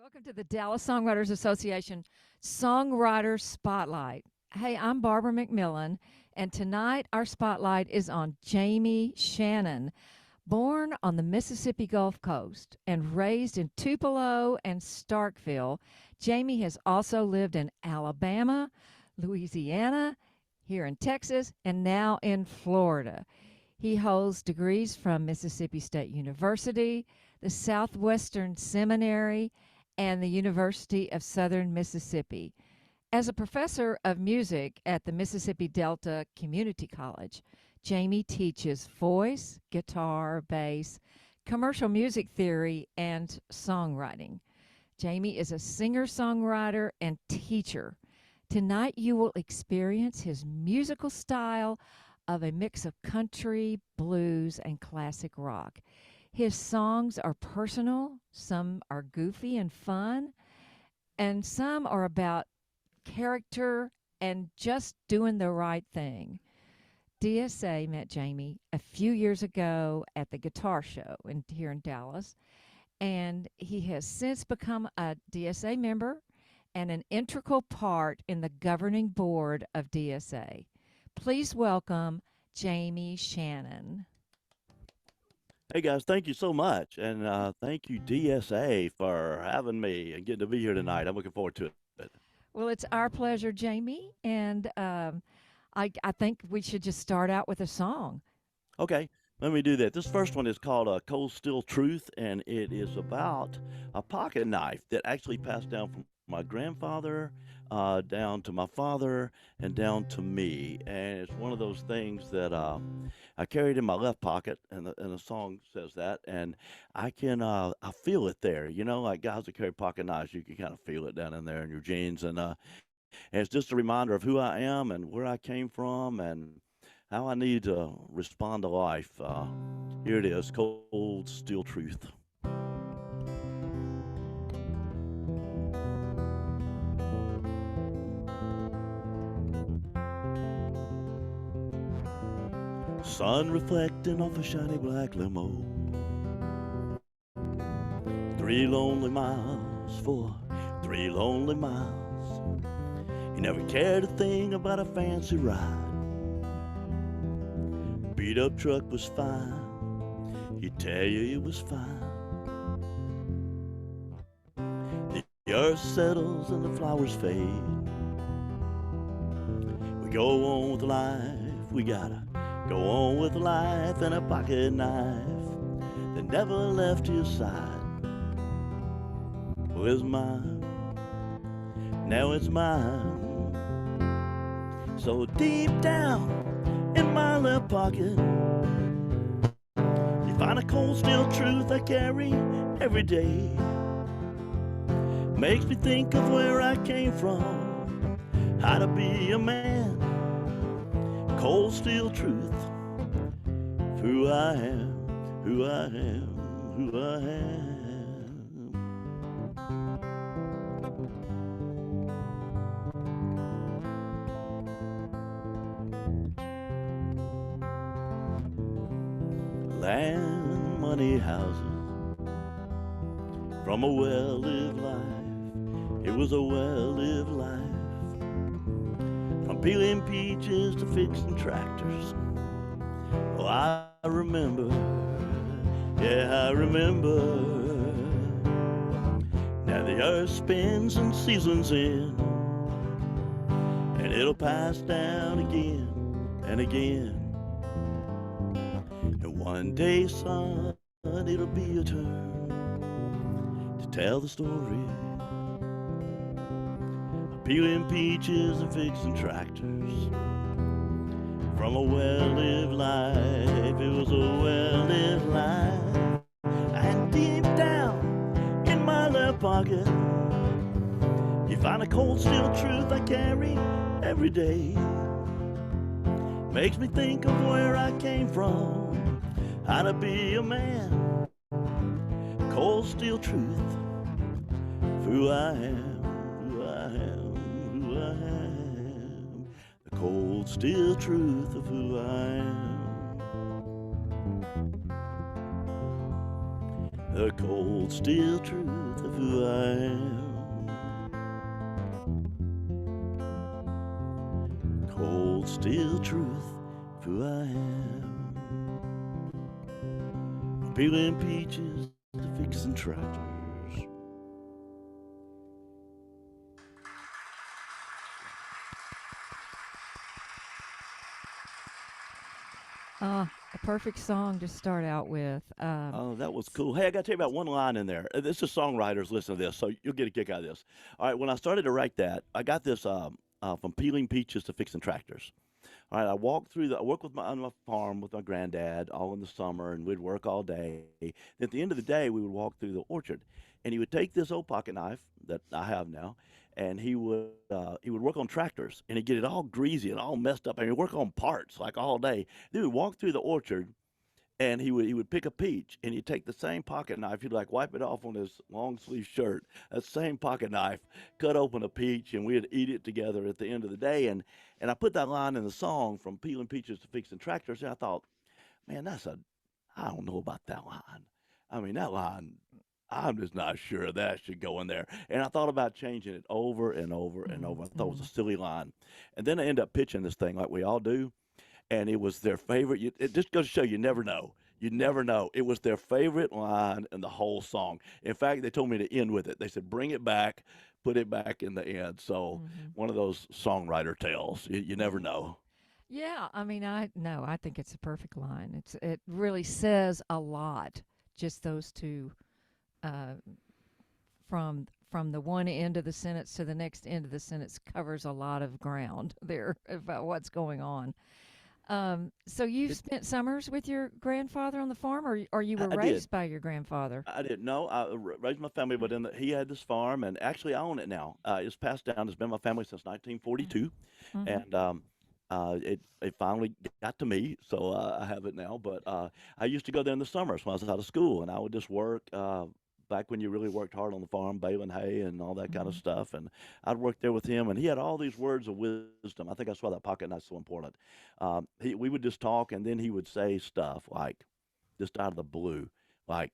Welcome to the Dallas Songwriters Association Songwriter Spotlight. Hey, I'm Barbe McMillen, and tonight our spotlight is on Jamey Shannon. Born on the Mississippi Gulf Coast and raised in Tupelo and Starkville, Jamey has also lived in Alabama, Louisiana, here in Texas, and now in Florida. He holds degrees from Mississippi State University, the Southwestern Seminary, and the University of Southern Mississippi. As a professor of music at the Mississippi Delta Community College, Jamey teaches voice, guitar, bass, commercial music theory, and songwriting. Jamey is a singer-songwriter and teacher. Tonight you will experience his musical style of a mix of country, blues, and classic rock. His songs are personal, some are goofy and fun, and some are about character and just doing the right thing. DSA met Jamey a few years ago at the guitar show here in Dallas, and he has since become a DSA member and an integral part in the governing board of DSA. Please welcome Jamey Shannon. Hey guys, thank you so much, and thank you DSA for having me and getting to be here tonight. I'm looking forward to it. Well, it's our pleasure, Jamey, and I think we should just start out with a song. Okay, let me do that. This first one is called Cold Steel Truth, and it is about a pocket knife that actually passed down from my grandfather down to my father and down to me. And it's one of those things that I carried in my left pocket, and the song says that, and I feel it there. You know, like guys that carry pocket knives, you can kind of feel it down in there in your jeans, and it's just a reminder of who I am and where I came from and how I need to respond to life. Here it is, Cold Steel Truth. Sun reflecting off a shiny black limo. 3 lonely miles for 3 lonely miles. He never cared a thing about a fancy ride. Beat up truck was fine. He'd tell you it was fine. The earth settles and the flowers fade. We go on with life. We gotta go on with life, and a pocket knife that never left his side was mine. Now it's mine. So deep down in my left pocket, you find a cold steel truth I carry every day. Makes me think of where I came from, how to be a man. Cold steel truth, who I am, who I am, who I am. Land, money, houses, from a well-lived life. It was a well-lived life. From peeling peaches to fixing tractors. Oh, I remember, yeah, I remember. Now the earth spins and seasons in, and it'll pass down again and again. And one day, son, it'll be your turn to tell the story. Peeling peaches and fixing tractors. From a well-lived life, it was a well-lived life. And deep down in my left pocket, you find a cold steel truth I carry every day. Makes me think of where I came from, how to be a man. Cold steel truth, who I am, who I am, who I am. The cold steel truth of who I am. the cold steel truth of who I am. Cold steel truth of who I am. From peeling peaches to fixing tractors. A perfect song to start out with. Oh, that was cool. Hey, I got to tell you about one line in there. This is songwriters. Listen to this, so you'll get a kick out of this. All right, when I started to write that, I got this from peeling peaches to fixing tractors. All right, I work with on my farm with my granddad all in the summer, and we'd work all day. At the end of the day, we would walk through the orchard, and he would take this old pocket knife that I have now, and he would work on tractors, and he'd get it all greasy and all messed up, and he'd work on parts like all day. Then we'd walk through the orchard, and he would pick a peach, and he'd take the same pocket knife. He'd like wipe it off on his long sleeve shirt. That same pocket knife, cut open a peach, and we'd eat it together at the end of the day. And I put that line in the song, from peeling peaches to fixing tractors. And I thought, man, I don't know about that line. I mean, that line, I'm just not sure that should go in there. And I thought about changing it over and over and over. I thought it was a silly line. And then I ended up pitching this thing like we all do. And it was their favorite. It just goes to show you never know. You never know. It was their favorite line in the whole song. In fact, they told me to end with it. They said, bring it back, put it back in the end. So one of those songwriter tales. You never know. Yeah, I mean, I think it's a perfect line. It really says a lot. Just those two, from the one end of the sentence to the next end of the sentence, covers a lot of ground there about what's going on. So you've spent summers with your grandfather on the farm, or you were I raised did. by your grandfather? I didn't know. I raised my family, but he had this farm, and actually I own it now. It's passed down. It's been my family since 1942, Mm-hmm. and it finally got to me, so I have it now. But I used to go there in the summers when I was out of school, and I would just work. Back when you really worked hard on the farm, baling hay and all that kind of stuff, and I'd work there with him, and he had all these words of wisdom. I think that's why that pocket knife's so important. We would just talk, and then he would say stuff like, just out of the blue, like,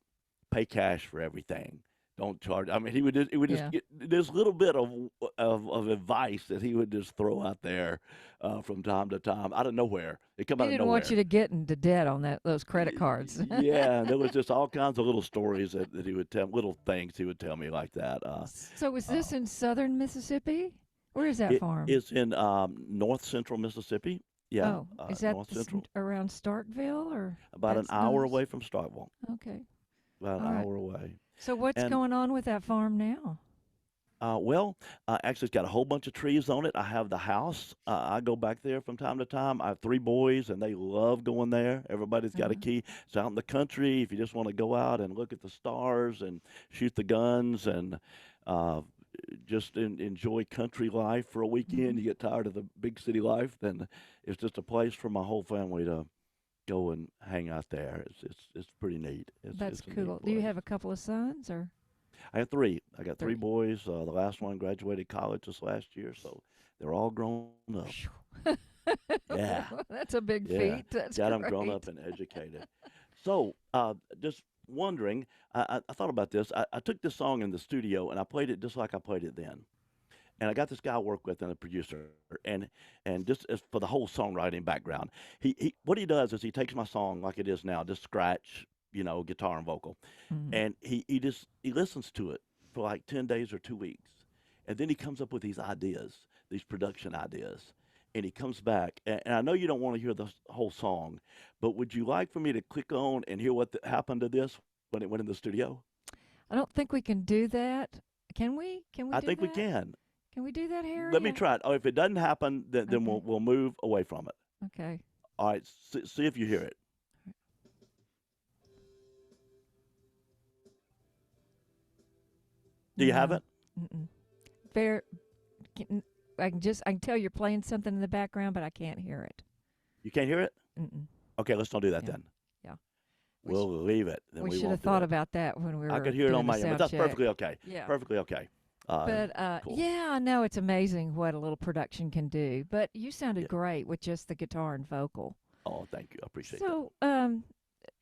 pay cash for everything. Don't charge. I mean, he would just Yeah. get this little bit of advice that he would just throw out there from time to time, out of nowhere. It come He out of didn't want you nowhere. to get into debt on those credit cards. Yeah, there was just all kinds of little stories that he would tell, little things he would tell me like that. So was Uh, this in southern Mississippi? Where is that it farm? is in north central Mississippi. Yeah, Oh, is that north central, around Starkville, or about an that's hour not? away from Starkville. Okay. About an All right. hour away. So what's And going on with that farm now? actually, it's got a whole bunch of trees on it. I have the house. I go back there from time to time. I have three boys, and they love going there. Everybody's got a Uh-huh. key. It's out in the country. If you just want to go out and look at the stars and shoot the guns and uh, just enjoy country life for a weekend, Mhm. you get tired of the big city life, then it's just a place for my whole family to go and hang out there. It's pretty neat. That's It's a neat cool. Do you place. have a couple of sons, or I have three. I got three three? boys. The last one graduated college this last year, so they're all grown up. Phew. Yeah, That's a big yeah. feat. That's Got them grown great. up and educated. So, just wondering, I thought about this. I took this song in the studio and I played it just like I played it then. And I got this guy I work with and a producer, and just as for the whole songwriting background, he what he does is he takes my song like it is now, just scratch, guitar and vocal, Mhm. and he listens to it for like 10 days or 2 weeks, and then he comes up with these ideas, these production ideas, and he comes back. And I know you don't want to hear the whole song, but would you like for me to click on and hear what happened to this when it went in the studio? I don't think we can do that. Can we? Can we I do think we that? can. Can we do that, Let Harry? me try it. Oh, if it doesn't happen, then Okay. we'll move away from it. Okay. All right, see if you hear it. Do you have No. it? Mm-mm. Fair. I can tell you're playing something in the background, but I can't hear it. You can't hear it? Mm-mm. Okay, let's don't do that Yeah. then. Yeah. We sh- We'll leave it. Then we we should have won't do thought it. about that when we I were could hear it on doing the my end, but sound that's check. perfectly okay. Yeah. Perfectly okay. But Cool. yeah, I know it's amazing what a little production can do. But you sounded Yeah. great with just the guitar and vocal. Oh, thank you. I appreciate that. So,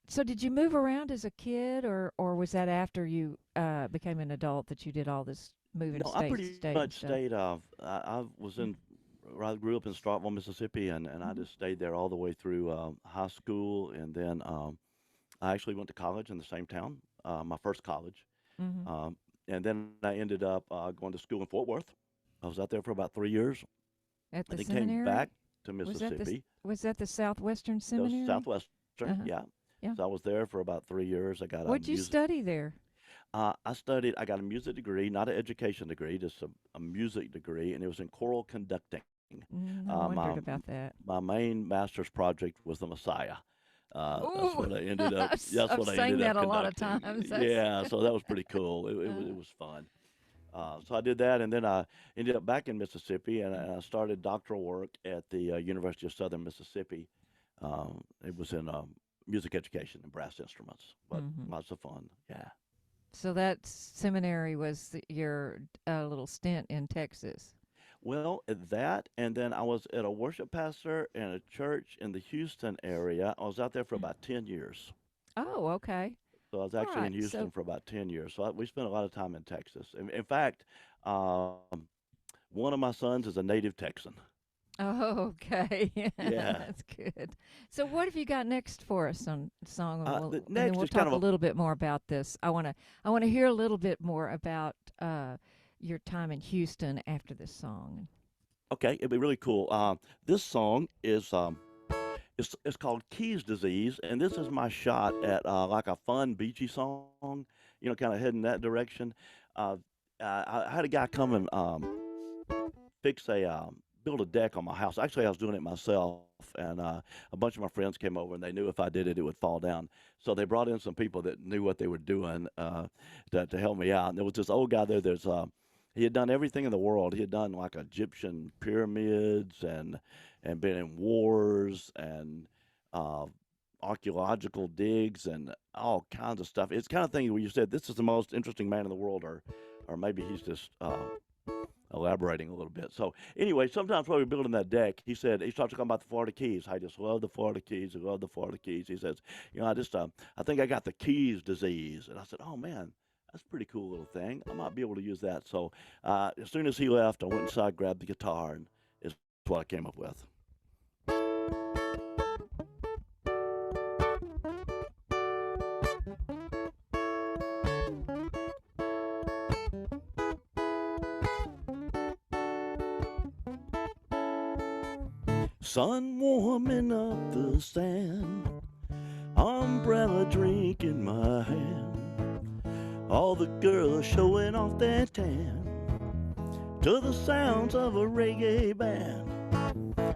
So did you move around as a kid, or was that after you became an adult that you did all this moving No, I state to pretty state and much stuff? stayed. I was in. I grew up in Starkville, Mississippi, and I Hmm. just stayed there all the way through high school, and then I actually went to college in the same town, my first college, Hmm. um, and then I ended up going to school in Fort Worth. I was out there for about 3 years, At the and then came back seminary? to Was Mississippi. was that the Southwestern That was Seminary? Southwestern, Uh-huh. yeah. Yeah. So I was there for about 3 years. I got a What'd you music. study there? I studied. I got a music degree, not an education degree, just a music degree, and it was in choral conducting. I Uh, my wondered about that. my main master's project was the Messiah. That's Ooh, what I ended up. That's I've what I sang ended that up a lot of conducting. times. That's Yeah, so that was pretty cool. It uh, was fun. So I did that, and then I ended up back in Mississippi, and I started doctoral work at the University of Southern Mississippi. It was in music education and brass instruments, but hmm. lots of fun. Yeah. So that seminary was your little stint in Texas. Well, at that, and then I was at a worship pastor in a church in the Houston area. I was out there for about 10 years. Oh, okay. So I was All actually right. in So, Houston for about 10 years. So we spent a lot of time in Texas. In fact, one of my sons is a native Texan. oh, okay. Yeah. That's good. So, what have you got next for us on song, The and then next we'll is kind talk of a a, little bit more about this. I want to hear a little bit more about your time in Houston after this song. okay, it'd be really cool. This song is it's called Keys Disease, and this is my shot at like a fun beachy song, kind of heading that direction. Uh, I had a guy come and fix build a deck on my house. Actually, I was doing it myself, and a bunch of my friends came over, and they knew if I did it, it would fall down. So they brought in some people that knew what they were doing to help me out. And there was this old guy there. He had done everything in the world. He had done like Egyptian pyramids and been in wars and uh, archaeological digs and all kinds of stuff. It's kind of thing where you said this is the most interesting man in the world, or maybe he's just elaborating a little bit. So anyway, sometimes while we were building that deck, he starts talking about the Florida Keys. I just love the Florida Keys. I love the Florida Keys. He says, I think I got the Keys disease. And I said, oh man, that's a pretty cool little thing. I might be able to use that. So as soon as he left, I went inside, grabbed the guitar, and it's what I came up with. Sun warming up the sand, umbrella drink in my hand. All the girls showing off their tan to the sounds of a reggae band.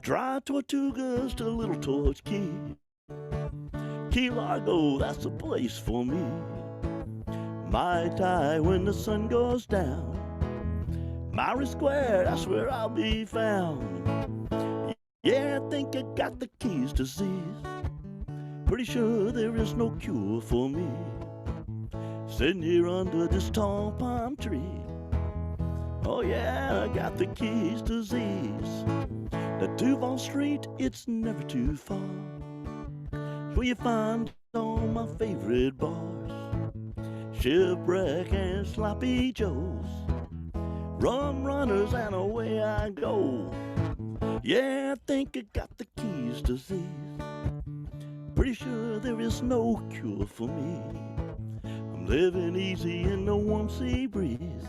Dry Tortugas to Little Torch Key. Key Largo, that's the place for me. Mai Tai when the sun goes down. Maury Square, that's where I'll be found. Yeah, I think I got the Keys disease. Pretty sure there is no cure for me. Sitting here under this tall palm tree. Oh yeah, I got the Keys disease. The Duval Street, it's never too far. It's where you find all my favorite bars. Shipwreck and Sloppy Joe's. Rum runners and away I go. Yeah, I think I got the Keys disease. Pretty sure there is no cure for me. I'm living easy in the warm sea breeze.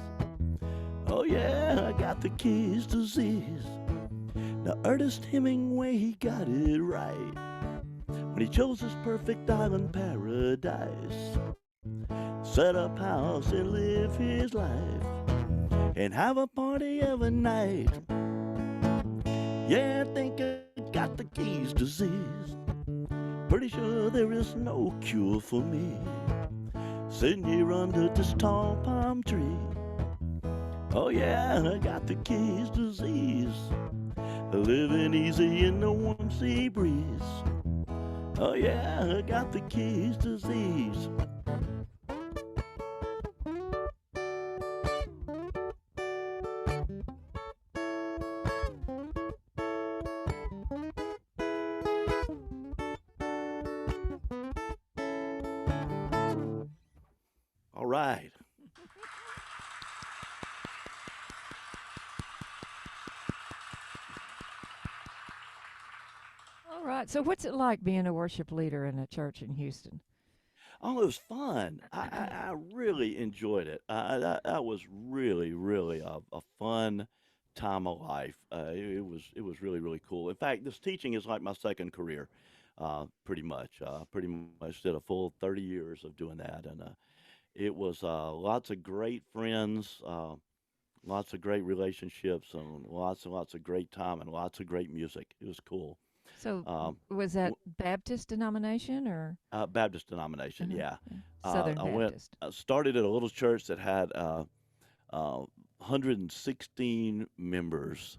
Oh yeah, I got the Keys disease. Now Ernest Hemingway, he got it right when he chose his perfect island paradise. Set up house and live his life and have a party every night. Yeah, I think I got the Keys disease. Pretty sure there is no cure for me. Sitting here under this tall palm tree. Oh yeah, I got the Keys disease. Living easy in the warm sea breeze. Oh yeah, I got the Keys disease. All right. All right. So, what's it like being a worship leader in a church in Houston? Oh, it was fun. I really enjoyed it. That was really, really a fun time of life. It was really, really cool. In fact, this teaching is like my second career, pretty much. Pretty much did a full 30 years of doing that, and it was lots of great friends, lots of great relationships, and lots of great time, and lots of great music. It was cool. So, Um, was that Baptist denomination or Baptist denomination, yeah. yeah. Southern I went, Baptist? started at a little church that had 116 members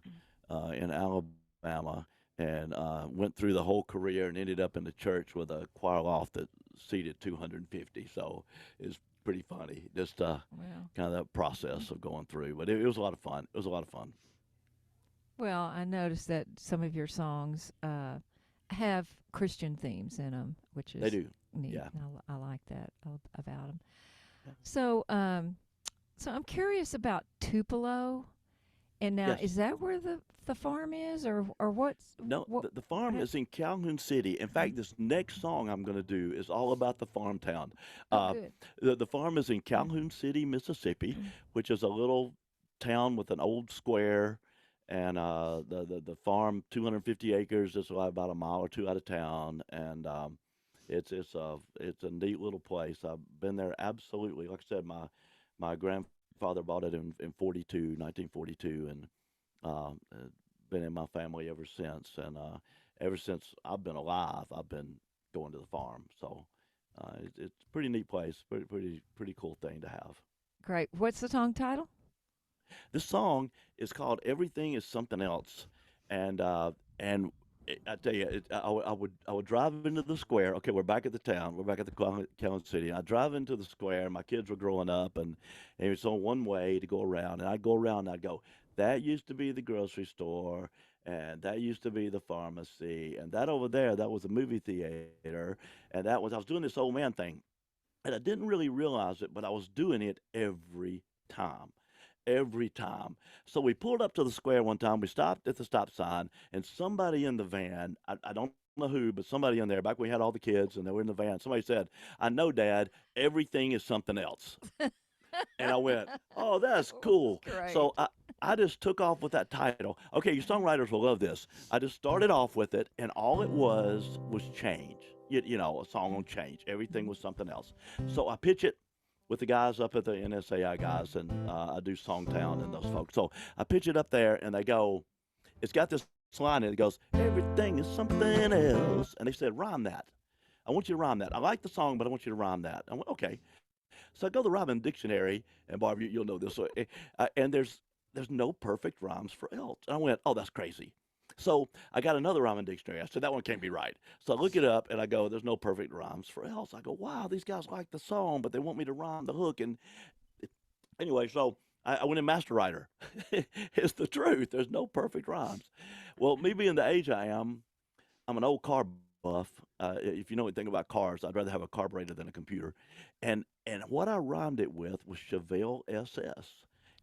in Alabama, and went through the whole career and ended up in the church with a choir loft that seated 250. So it's pretty funny, just Well, kind of that process of going through. But it was a lot of fun. It was a lot of fun. well, I noticed that some of your songs have Christian themes in them, which They is do, neat. yeah. I like that about them. Yeah. So, so I'm curious about Tupelo. And now, Yes. is that where the farm is, or what's No, what? the farm ha- is in Calhoun City. In fact, this next song I'm going to do is all about the farm town. Oh, Uh, good. the farm is in Calhoun City, Mississippi, which is a little town with an old square, and the farm 250 acres is about a mile or two out of town, and it's a neat little place. I've been there absolutely. Like I said, my grandfather bought it in 1942, and been in my family ever since. And ever since I've been alive, I've been going to the farm. So it's a pretty neat place, pretty cool thing to have. Great. What's the song title? This song is called "Everything Is Something Else," and I tell you, I would drive into the square. Okay, we're back at the town. We're back at the Calhoun City. I drive into the square. My kids were growing up, and it's on one way to go around. And I'd go around. And I'd go. That used to be the grocery store, and that used to be the pharmacy, and that over there, that was a movie theater, and I was doing this old man thing, and I didn't really realize it, but I was doing it every time. Every time. So we pulled up to the square one time. We stopped at the stop sign, and somebody in the van, I don't know who, but somebody in there, back when we had all the kids and they were in the van, somebody said, I know, Dad, everything is something else. And I went, oh, that's cool. Great. So I just took off with that title. Okay, you songwriters will love this. I just started off with it, and all it was change. A song on change. Everything was something else. So I pitch it with the guys up at the NSAI guys, and I do Songtown and those folks. So I pitch it up there, and they go, it's got this line, and it goes, everything is something else. And they said, rhyme that. I want you to rhyme that. I like the song, but I want you to rhyme that. I went, okay. So I go to the rhyming dictionary, and Barb, you'll know this, and there's no perfect rhymes for else. And I went, oh, that's crazy. So I got another rhyming dictionary. I said, that one can't be right. So I look it up, and I go, there's no perfect rhymes for else. I go, wow, these guys like the song, but they want me to rhyme the hook. And anyway, so I went in Master Writer. It's the truth. There's no perfect rhymes. Well, me being the age I am, I'm an old car buff. If you know anything about cars, I'd rather have a carburetor than a computer. And what I rhymed it with was Chevelle SS,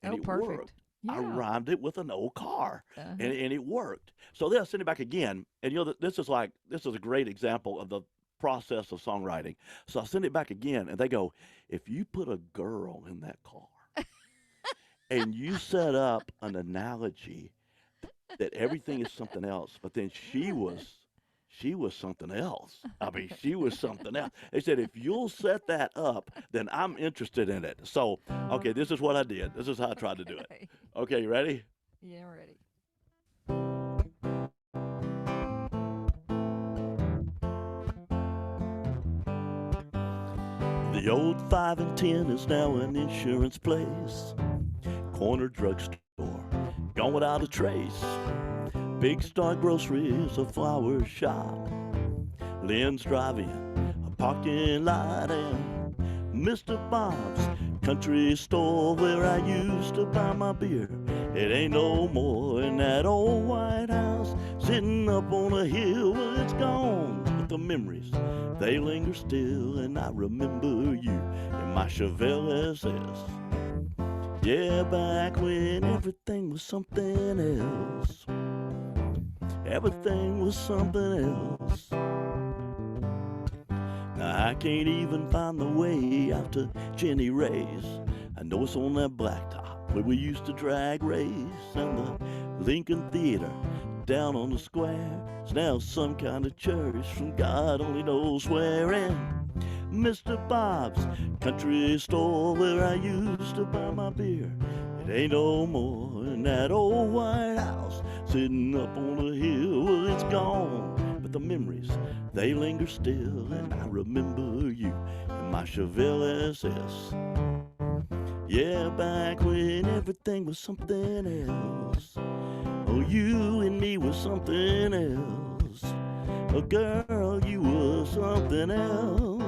and Oh, it perfect. worked. I Yeah. rhymed it with an old car, Uh-huh. and it worked. So then I sent it back again, and this is a great example of the process of songwriting. So I send it back again, and they go, if you put a girl in that car and you set up an analogy that everything is something else, but then she was something else. I mean, she was something else. They said, if you'll set that up, then I'm interested in it. So, okay, this is what I did. This is how I tried to do it. Okay. Okay, you ready? Yeah, ready. The old 5 and 10 is now an insurance place. Corner drugstore, gone without a trace. Big Star Groceries, a flower shop. Lynn's Drive-In, a parking lot, and Mr. Bob's country store where I used to buy my beer. It ain't no more in that old White House, sitting up on a hill. Well, it's gone, but the memories, they linger still, and I remember you in my Chevelle SS. Yeah, back when everything was something else. Everything was something else. Now I can't even find the way out to Jenny Ray's. I know it's on that blacktop where we used to drag race, and the Lincoln Theater down on the square. It's now some kind of church from God only knows where. And Mr. Bob's country store where I used to buy my beer, it ain't no more. And that old White House sitting up on the hill, well, it's gone, but the memories, they linger still, and I remember you in my Chevelle SS. Yeah, back when everything was something else. Oh, you and me were something else. Oh, girl, you were something else.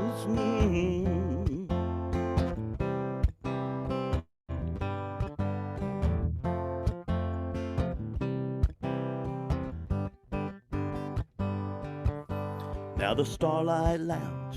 Now the Starlight Lounge,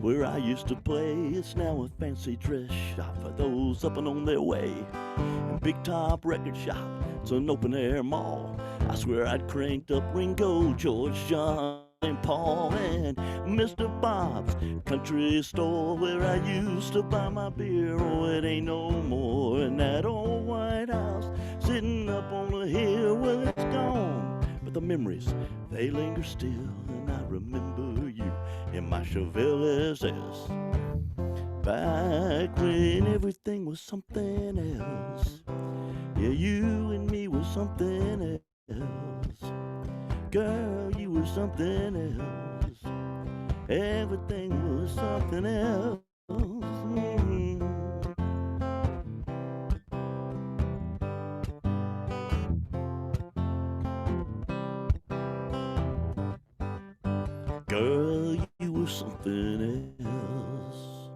where I used to play, it's now a fancy dress shop for those up and on their way. And Big Top Record Shop, it's an open-air mall. I swear I'd cranked up Ringo, George, John, and Paul. And Mr. Bob's country store where I used to buy my beer, oh, it ain't no more. And that old White House sitting up on the hill, well, it's gone, but the memories, they linger still, and I remember you in my Chevelle SS. Back when everything was something else. Yeah, you and me were something else. Girl, you were something else. Everything was something else. Girl, you were something else.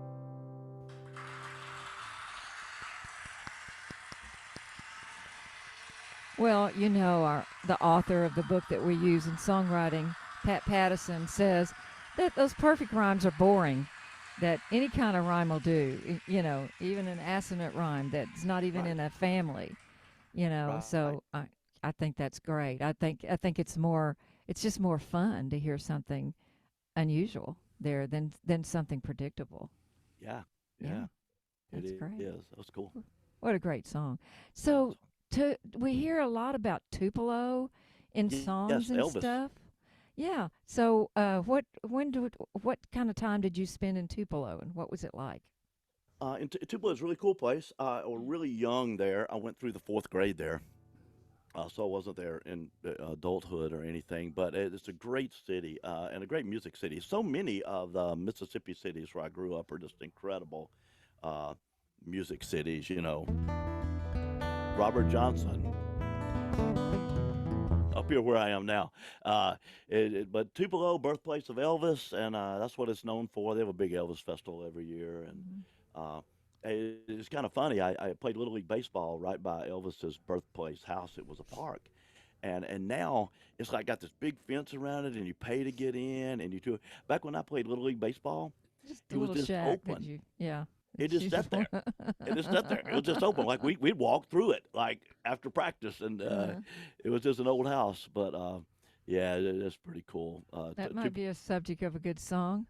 Well, you know, the author of the book that we use in songwriting, Pat Pattison, says that those perfect rhymes are boring, that any kind of rhyme will do, you know, even an assonant rhyme that's not even Right. in a family, you know. Right. So I think that's great. I think it's just more fun to hear something unusual there than something predictable. Yeah. Yeah, Yeah. that's It great. is. That was cool. What a great song. So we hear a lot about Tupelo in songs Yes, and Elvis. stuff. Yeah. So what kind of time did you spend in Tupelo, and what was it like? Tupelo is a really cool place. I was really young there. I went through the fourth grade there. So I wasn't there in adulthood or anything, but it's a great city and a great music city. So many of the Mississippi cities where I grew up are just incredible uh, music cities. You know, Robert Johnson, up here where I am now. But Tupelo, birthplace of Elvis, and that's what it's known for. They have a big Elvis festival every year, and Mhm. uh, it's kind of funny. I played Little League baseball right by Elvis's birthplace house. It was a park, and now it's like got this big fence around it, and you pay to get in, and you do. Back when I played Little League baseball, Just a it was little just shack that open. yeah. It It's just usually sat there. It just sat there. It was just open. Like we'd walk through it like after practice, and uh, it was just an old house. But yeah, it's pretty cool. that might be a subject of a good song.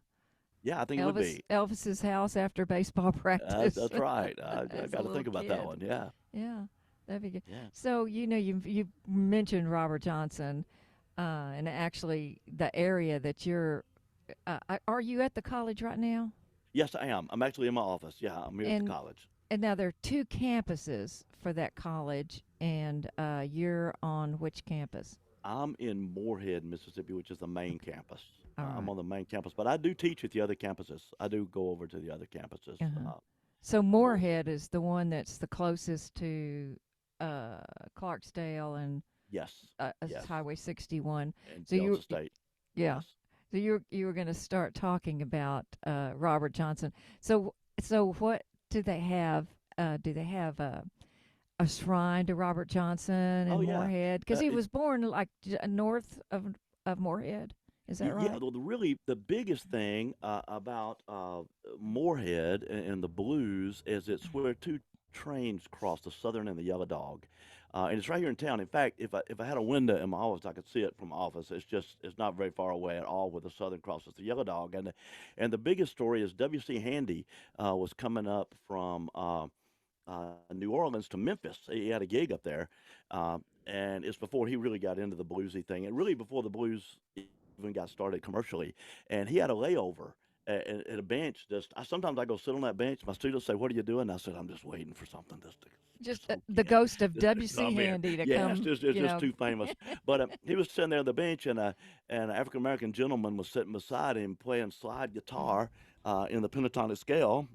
Yeah, I think it would be. Elvis's house after baseball practice That's right. I as a got to little think about that kid. one. Yeah, Yeah, that'd be good. yeah. So you know you mentioned Robert Johnson, and actually the area that you're. Are you at the college right now? Yes, I am. I'm actually in my office. Yeah, I'm here at the And college. and now there are two campuses for that college, and you're on which campus? I'm in Moorhead, Mississippi, which is the main campus. All I'm right. on the main campus, but I do teach at the other campuses. I do go over to the other campuses. Uh-huh. So Moorhead is the one that's the closest to uh, Clarksdale and Yes, yes, Highway 61. and So Delta State. yeah. Yes. So you were going to start talking about Robert Johnson. So what do they have? Do they have a shrine to Robert Johnson Oh in yeah. Moorhead? Because he It, was born like north of Moorhead Is that Yeah, right? the biggest thing about Moorhead and the blues is it's where two trains cross, the Southern and the Yellow Dog, and it's right here in town. In fact, if I had a window in my office, I could see it from my office. It's not very far away at all where the Southern crosses the Yellow Dog, and the biggest story is W.C. Handy was coming up from New Orleans to Memphis. He had a gig up there, and it's before he really got into the bluesy thing, and really before the blues even got started commercially. And he had a layover at a bench. Sometimes I go sit on that bench. My students say, "What are you doing?" I said, "I'm just waiting for something to Just soak the in, ghost of just to W.C. come in." Handy to Yeah, come, it's just too famous. But he was sitting there on the bench, and an African American gentleman was sitting beside him playing slide guitar in the pentatonic scale.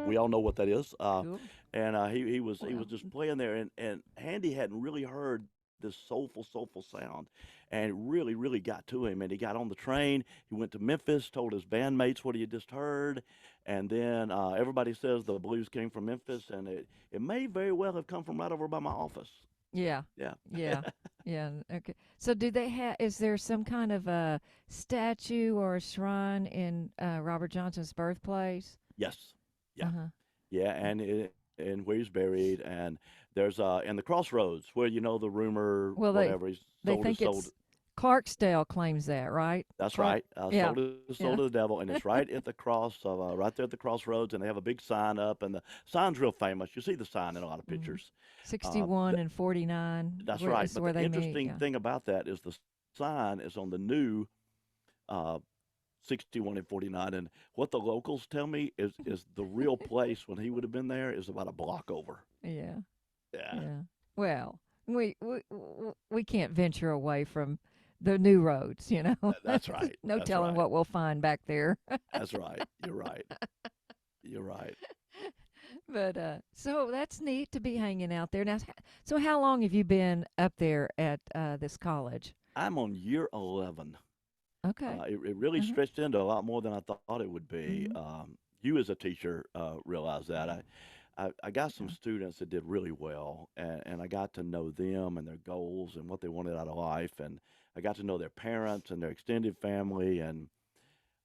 We all know what that is. cool. And he was Well, just playing there, and Handy hadn't really heard this soulful sound, and it really got to him. And he got on the train. He went to Memphis, told his bandmates what he had just heard, and then everybody says the blues came from Memphis, and it may very well have come from right over by my office. yeah, Yeah. yeah, yeah. Okay. So, do they have? Is there some kind of a statue or a shrine in Robert Johnson's birthplace? Yes. Uh Yeah. huh. Yeah, and where he's buried, and there's and the crossroads where the rumor Well, whatever he's they sold his think soul. it's Clarksdale claims that, right? That's Clark. right. Yeah, Sold his soul yeah. to the devil, and it's right at the right there at the crossroads, and they have a big sign up, and the sign's real famous. You see the sign in a lot of Hmm. pictures. Uh, 61 and 49 that's where right. is But where the they meet. interesting Yeah. thing about that is the sign is on the new uh, 61 and 49, and what the locals tell me is the real place when he would have been there is about a block over. Yeah. Yeah, Yeah. Well, we can't venture away from the new roads, you know. that's right. No That's telling right. what we'll find back there. That's right. You're right. You're right. But so that's neat to be hanging out there. Now, so how long have you been up there at this college? I'm on year 11. Okay. It really Uh-huh. stretched into a lot more than I thought it would be. Hmm. You, as a teacher, realize that. I got some Yeah. students that did really well, and I got to know them and their goals and what they wanted out of life. And I got to know their parents and their extended family. And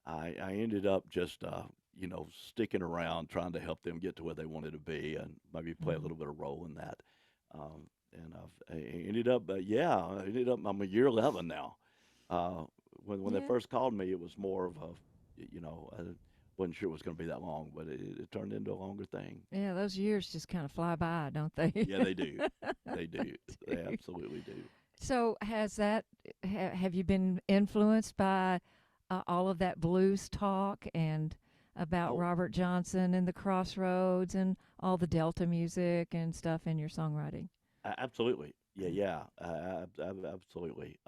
I ended up just, sticking around trying to help them get to where they wanted to be and maybe play a Hmm. little bit of role in that. And I ended up, yeah, I'm a year 11 now. Uh, when they Yeah. first called me, it was more of I wasn't sure it was going to be that long, but it turned into a longer thing. Yeah. Those years just kind of fly by, don't they? Yeah, they do. They do. They Dude. absolutely do. So have you been influenced by all of that blues talk and about Oh, Robert Johnson and the Crossroads and all the Delta music and stuff in your songwriting? absolutely. Yeah, yeah. Absolutely.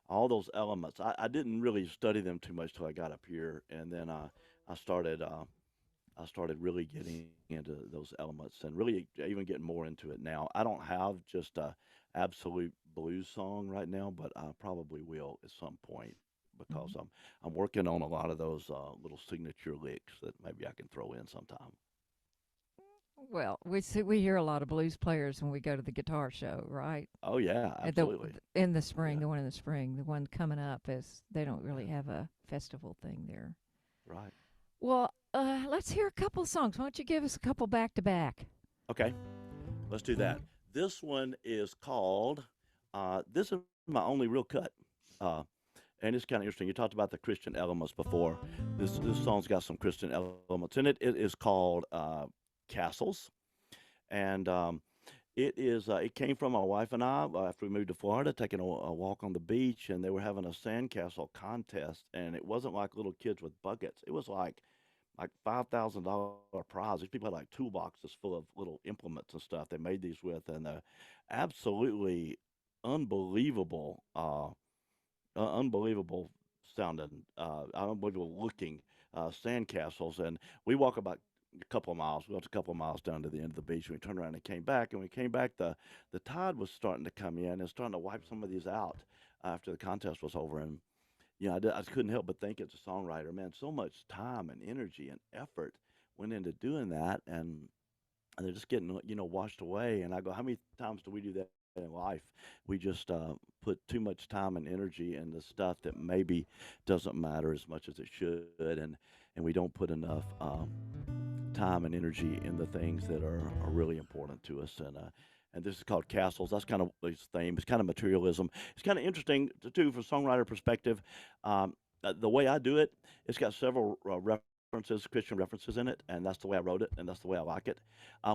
All those elements. I didn't really study them too much till I got up here, and then I started. I started really getting into those elements and really even getting more into it now. I don't have just a absolute blues song right now, but I probably will at some point because Mhm. I'm working on a lot of those little signature licks that maybe I can throw in sometime. Well, we hear a lot of blues players when we go to the guitar show, right? Oh yeah, The absolutely. in the spring, Yeah, the one in the spring, the one coming up is they don't really have a festival thing there. right. Well, let's hear a couple songs. Why don't you give us a couple back to back? Okay, let's do that. This one is called. This is my only real cut. Uh, and it's kind of interesting. You talked about the Christian elements before. This song's got some Christian elements in it. It is called Castles, and it came from my wife and I after we moved to Florida, taking a walk on the beach, and they were having a sandcastle contest, and it wasn't like little kids with buckets. It was like $5,000 prize. These people had like toolboxes full of little implements and stuff they made these with, and absolutely unbelievable. Unbelievable sounding, unbelievable looking sandcastles. And we walk about a couple of miles. We walked a couple of miles down to the end of the beach. And we turned around and came back. And when we came back, the tide was starting to come in and starting to wipe some of these out after the contest was over. And I couldn't help but think as a songwriter, man, so much time and energy and effort went into doing that, and they're just getting washed away. And I go, how many times do we do that in life. We just put too much time and energy into stuff that maybe doesn't matter as much as it should, and we don't put enough time and energy in the things that are really important to us. And this is called Castles. That's kind of his theme. It's kind of materialism. It's kind of interesting too, from a songwriter perspective. The way I do it, it's got several references, Christian references in it, and that's the way I wrote it, and that's the way I like it.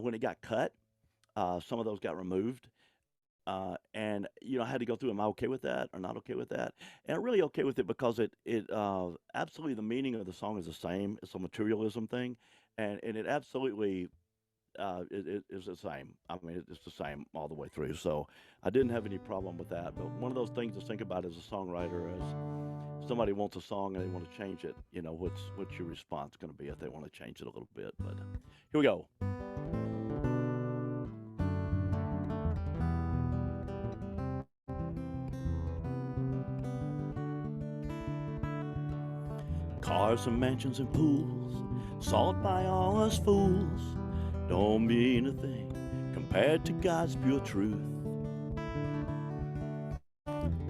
When it got cut, some of those got removed. And I had to go through. Am I okay with that or not okay with that? And I'm really okay with it because it absolutely, the meaning of the song is the same. It's a materialism thing, and it absolutely it is the same. I mean, it's the same all the way through. So I didn't have any problem with that. But one of those things to think about as a songwriter is somebody wants a song and they want to change it. What's your response going to be if they want to change it a little bit? But here we go. Cars and mansions and pools, sought by all us fools, don't mean a thing compared to God's pure truth.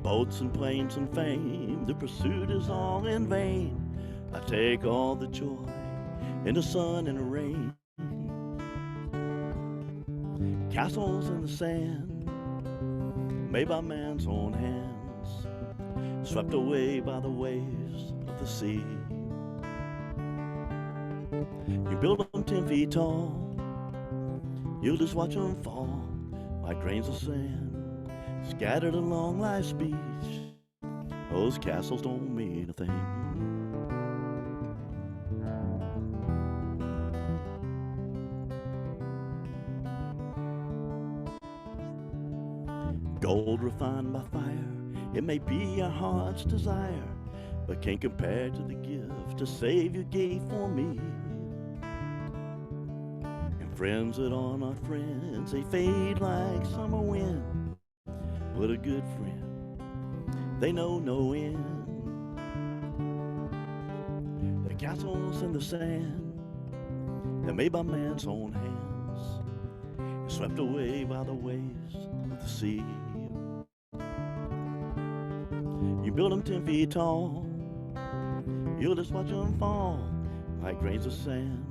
Boats and planes and fame, the pursuit is all in vain. I take all the joy in the sun and the rain. Castles in the sand, made by man's own hands, swept away by the waves of the sea. You build them 10 feet tall, you'll just watch them fall like grains of sand, scattered along life's beach. Those castles don't mean a thing. Gold refined by fire, it may be our heart's desire, but can't compare to the gift the Savior gave for me. And friends that are not friends, they fade like summer wind. But a good friend, they know no end. The castles in the sand, they're made by man's own hands, swept away by the waves of the sea. You build them 10 feet tall, you'll just watch them fall like grains of sand,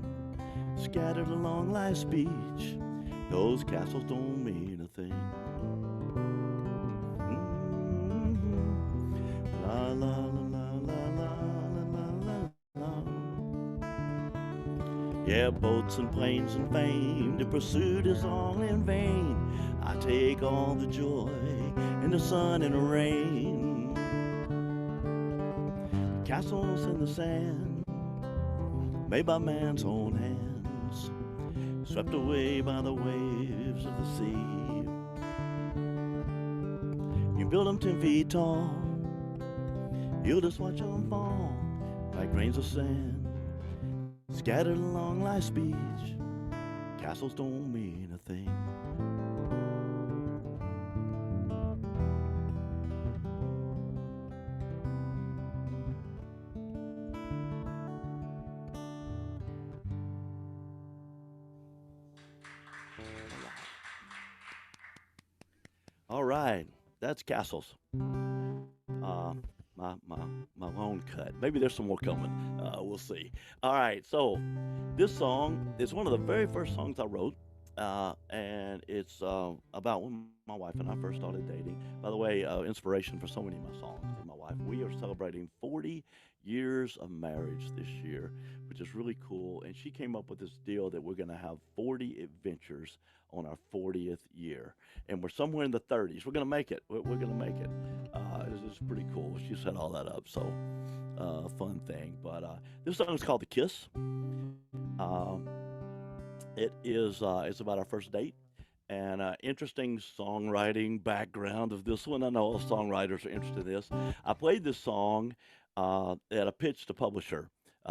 scattered along life's beach. Those castles don't mean a thing. Mm-hmm. La la la la la la la la. Yeah, boats and planes and fame, the pursuit is all in vain. I take all the joy in the sun and the rain. Castles in the sand, made by man's own hands, swept away by the waves of the sea. You build them 10 feet tall, you'll just watch them fall like grains of sand, scattered along life's beach. Castles don't mean a thing. All right, that's Castles. My own cut. Maybe there's some more coming. We'll see. All right, so this song is one of the very first songs I wrote, and it's about when my wife and I first started dating. By the way, inspiration for so many of my songs is my wife. We are celebrating 40 years of marriage this year, which is really cool. And she came up with this deal that we're going to have 40 adventures on our 40th year, and we're somewhere in the 30s. We're going to make it. We're going to make it. It's pretty cool. She set all that up, so fun thing. But this song is called "The Kiss." It's about our first date, and interesting songwriting background of this one. I know all songwriters are interested in this. I played this song at a pitch to publisher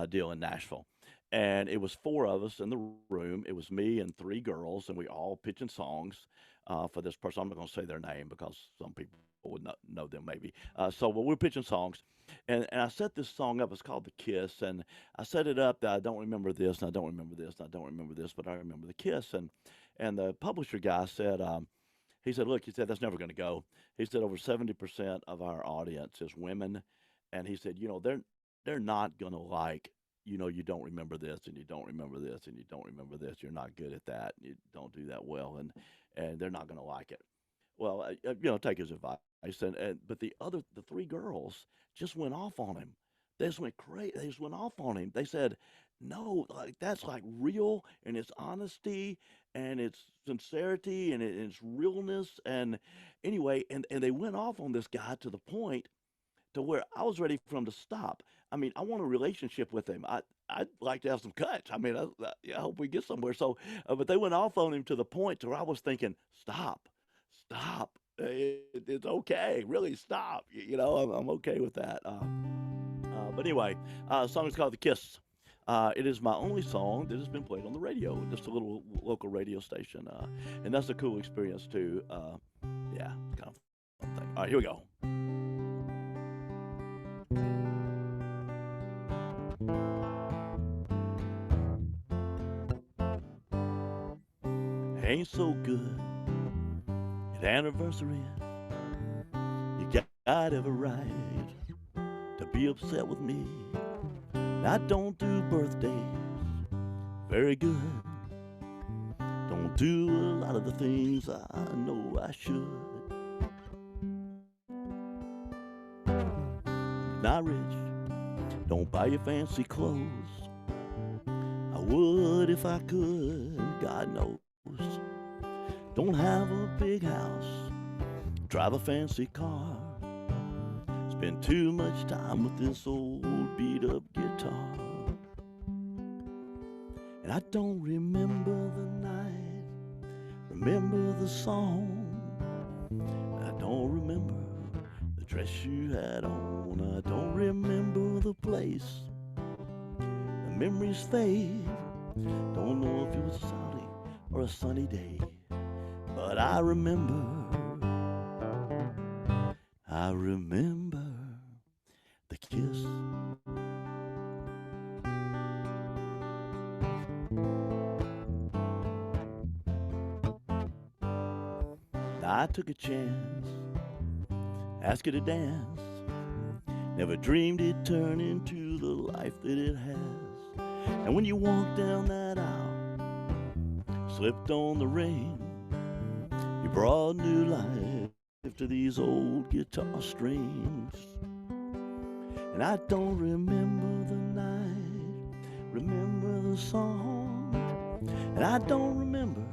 deal in Nashville. And it was four of us in the room. It was me and three girls, and we all pitching songs for this person. I'm not going to say their name because some people would not know them maybe. But we're pitching songs. And I set this song up. It's called "The Kiss." And I set it up that I don't remember this, and I don't remember this, and I don't remember this, but I remember the kiss. And the publisher guy said, he said, look, he said, that's never going to go. He said over 70% of our audience is women. And he said, they're not going to like, you don't remember this and you don't remember this and you don't remember this. You're not good at that. You don't do that well. And they're not going to like it. Well, take his advice. But the three girls just went off on him. They just went crazy. They just went off on him. They said, no, like that's like real and it's honesty and it's sincerity and it's realness. And anyway, and they went off on this guy to the point to where I was ready for him to stop. I mean, I want a relationship with him. I'd like to have some cuts. I mean, I hope we get somewhere. So, but they went off on him to the point to where I was thinking, stop, stop. It's okay. Really, stop. I'm okay with that. But anyway, the song is called "The Kiss." It is my only song that has been played on the radio, just a little local radio station, and that's a cool experience too. Yeah, it's kind of a fun thing. All right, here we go. Ain't so good at anniversary. You got every right to be upset with me. I don't do birthdays very good. Don't do a lot of the things I know I should. Not rich, don't buy you fancy clothes. I would if I could, God knows. Don't have a big house, drive a fancy car. Spend too much time with this old beat up guitar. And I don't remember the night, remember the song. I don't remember the dress you had on. I don't remember the place. The memories fade. Don't know if it was a cloudy or a sunny day. But I remember the kiss. I took a chance, asked her to dance. Never dreamed it'd turn into the life that it has. And when you walked down that aisle, slipped on the ring, you brought new life to these old guitar strings. And I don't remember the night, remember the song. And I don't remember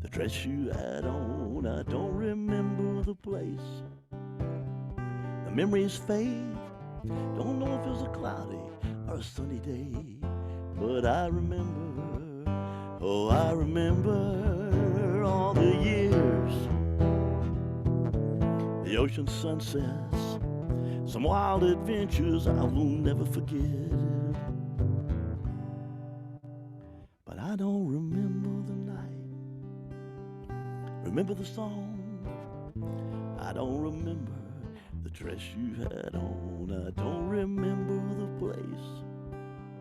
the dress you had on. I don't remember the place. The memories fade. Don't know if it was a cloudy or a sunny day. But I remember, oh, I remember all the years, the ocean sunsets, some wild adventures I will never forget. But I don't remember the night, remember the song. I don't remember the dress you had on. I don't remember the place.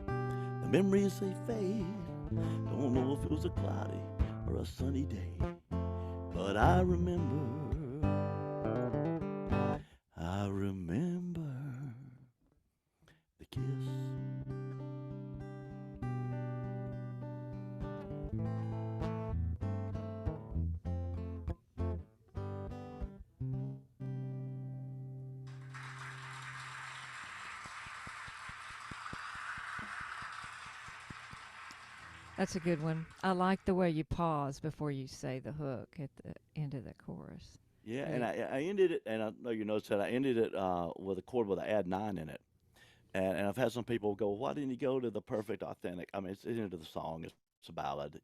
The memories they fade. Don't know if it was a cloudy or a sunny day. But I remember the kiss. That's a good one. I like the way you pause before you say the hook at the end of the chorus. Yeah, and I ended it, and I know you noticed that I ended it with a chord with an add 9 in it. And I've had some people go, why didn't you go to the perfect, authentic? I mean, it's into the song, it's a ballad,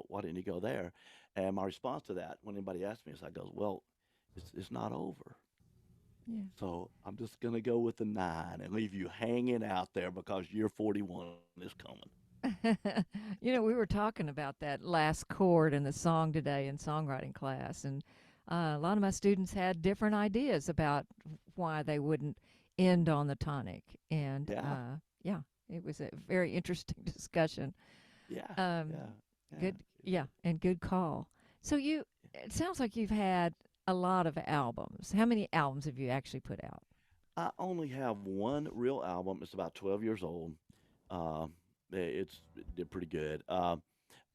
why didn't you go there? And my response to that, when anybody asks me, is I go, well, it's not over. Yeah. So I'm just going to go with the 9 and leave you hanging out there because year 41 is coming. We were talking about that last chord in the song today in songwriting class, and a lot of my students had different ideas about why they wouldn't end on the tonic. And it was a very interesting discussion. Yeah. Good, and good call. So it sounds like you've had a lot of albums. How many albums have you actually put out? I only have one real album. It's about 12 years old. Uh, it did pretty good.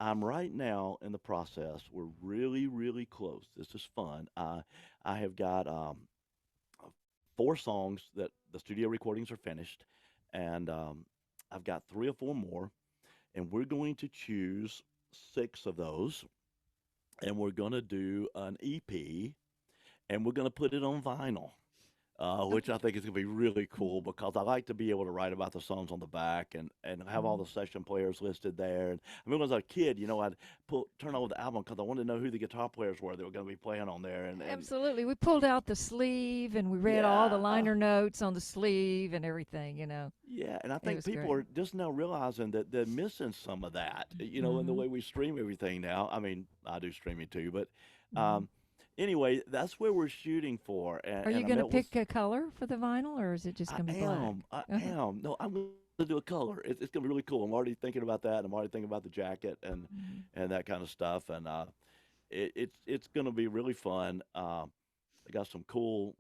I'm right now in the process. We're really, really close. This is fun. I have got four songs that the studio recordings are finished, and I've got three or four more, and we're going to choose six of those, and we're going to do an EP, and we're going to put it on vinyl. Which Okay. I think is going to be really cool because I like to be able to write about the songs on the back and have all Mhm. the session players listed there. And I mean, when I was a kid, I'd turn over the album because I wanted to know who the guitar players were that were going to be playing on there. And Absolutely. We pulled out the sleeve and we read all the yeah, liner notes on the sleeve and everything. yeah. And I It think was people great. are just now realizing that they're missing some of that, in the Mhm. way we stream everything now. I mean, I do streaming too, but Mhm. um, anyway, that's where we're shooting for. Are you And I going to met with pick a color for the vinyl or is it just I going to be black? am. I Uh-huh. am. No, I'm going to do a color. It's going to be really cool. I'm already thinking about that. I'm already thinking about the jacket Mhm. and that kind of stuff. And it's going to be really fun. I got some cool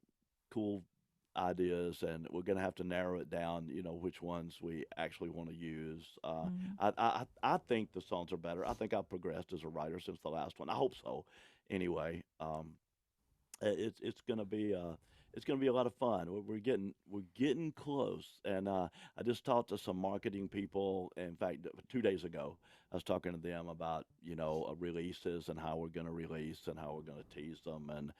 ideas, and we're going to have to narrow it down. Which ones we actually want to use. Mhm. I think the songs are better. I think I've progressed as a writer since the last one. I hope so. Anyway, it's gonna be a lot of fun. We're getting close, and I just talked to some marketing people. In fact, 2 days ago, I was talking to them about releases and how we're gonna release and how we're gonna tease them and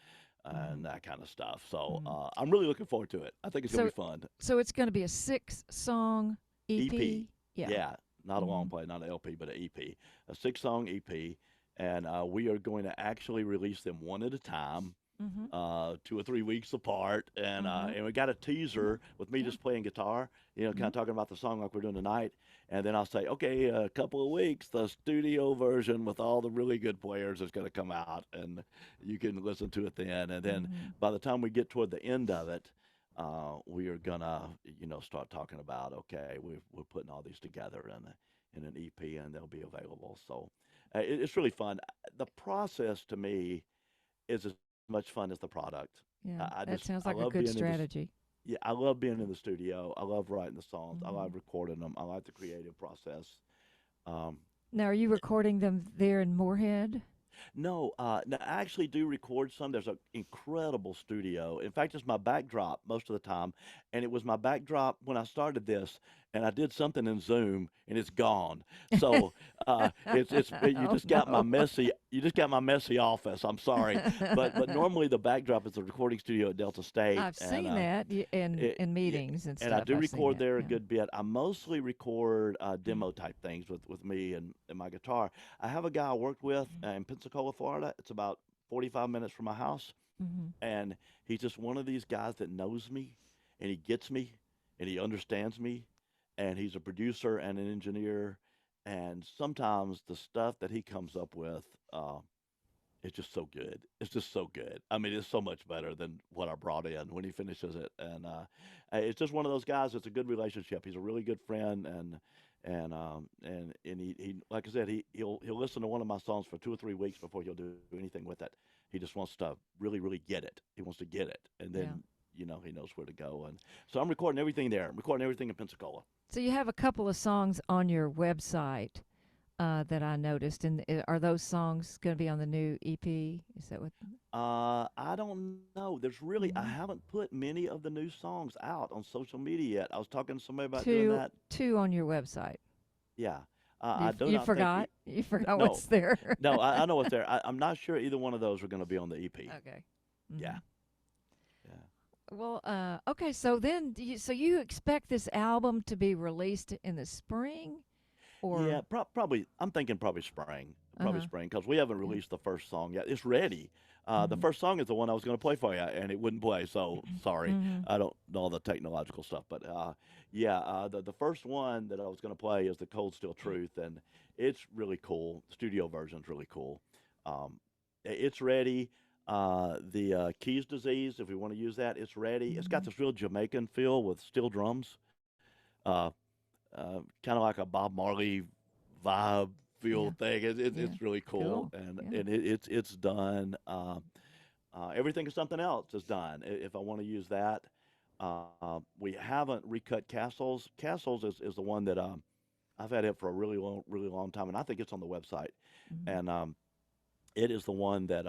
Mhm. that kind of stuff. So Mhm. I'm really looking forward to it. I think it's gonna So be fun. so it's going to be a 6-song EP, EP? Yeah. yeah, not a long Mhm. play, not an LP, but an EP, a 6-song EP, and we are going to actually release them one at a time, Mhm. 2 or 3 weeks apart, Uh-huh. and we got a teaser with me Yeah. just playing guitar, kind Mhm. of talking about the song like we're doing tonight, and then I'll say, okay, a couple of weeks, the studio version with all the really good players is going to come out, and you can listen to it then, and then Mhm. by the time we get toward the end of it, we are gonna, start talking about, okay, we're putting all these together in an EP, and they'll be available. So it's really fun. The process to me is as much fun as the product. Yeah. I That just sounds I like a love good being in this. strategy. Yeah, I love being in the studio. I love writing the songs. I love Mhm. recording them. I like the creative process. Um, Now, are you recording them there in Moorhead? No, no, I actually do record some. There's an incredible studio. In fact, it's my backdrop most of the time, and it was my backdrop when I started this. And I did something in Zoom, and it's gone. So Oh no. you just got my messy office. I'm sorry, but normally the backdrop is the recording studio at Delta State, I've seen that in it, yeah, meetings and and I stuff. do I've seen record that. there a Yeah. good bit. I mostly record demo type things with me and my guitar. I have a guy I worked with in Pensacola, Florida. It's about 45 minutes from my house, Mhm. and he's just one of these guys that knows me, and he gets me, and he understands me, and he's a producer and an engineer, and sometimes the stuff that he comes up with. It's just so good. It's just so good. I mean, it's so much better than what I brought in when he finishes it. And it's just one of those guys. It's a good relationship. He's a really good friend, and he like I said, he'll listen to one of my songs for 2 or 3 weeks before he'll do anything with it. He just wants to really really get it. He wants to get it, and Yeah. then he knows where to go. And so I'm recording everything there. I'm recording everything in Pensacola. So you have a couple of songs on your website that I noticed, and are those songs going to be on the new EP? Is that what? I don't know. I Mhm. haven't put many of the new songs out on social media yet. I was talking to somebody about doing Two, that. two on your website. Yeah. You I do you not think, forgot? You forgot no, what's there? no, I know what's there. I'm not sure either one of those are going to be on the EP. Okay. Yeah. Mhm. Yeah. Well, okay. So then, so you expect this album to be released in the spring, Yeah, or? probably. I'm thinking probably spring, Uh huh. because we haven't Yeah. released the first song yet. It's ready. The Mhm. first song is the one I was going to play for you, and it wouldn't play. So sorry, Mhm. I don't know all the technological stuff. But yeah, the first one that I was going to play is the Cold Steel Truth, and it's really cool. The studio version's really cool. It's ready. The Keys disease, if we want to use that, it's ready. It's got Mhm. this real Jamaican feel with steel drums. Uh, kind of like a Bob Marley vibe field thing. Yeah. It's really cool, Cool. and Yeah. it's done. Everything is something else is done. If I want to use that, we haven't recut Castles. Castles is the one that I've had it for a really long time, and I think it's on the website. Mhm. And it is the one that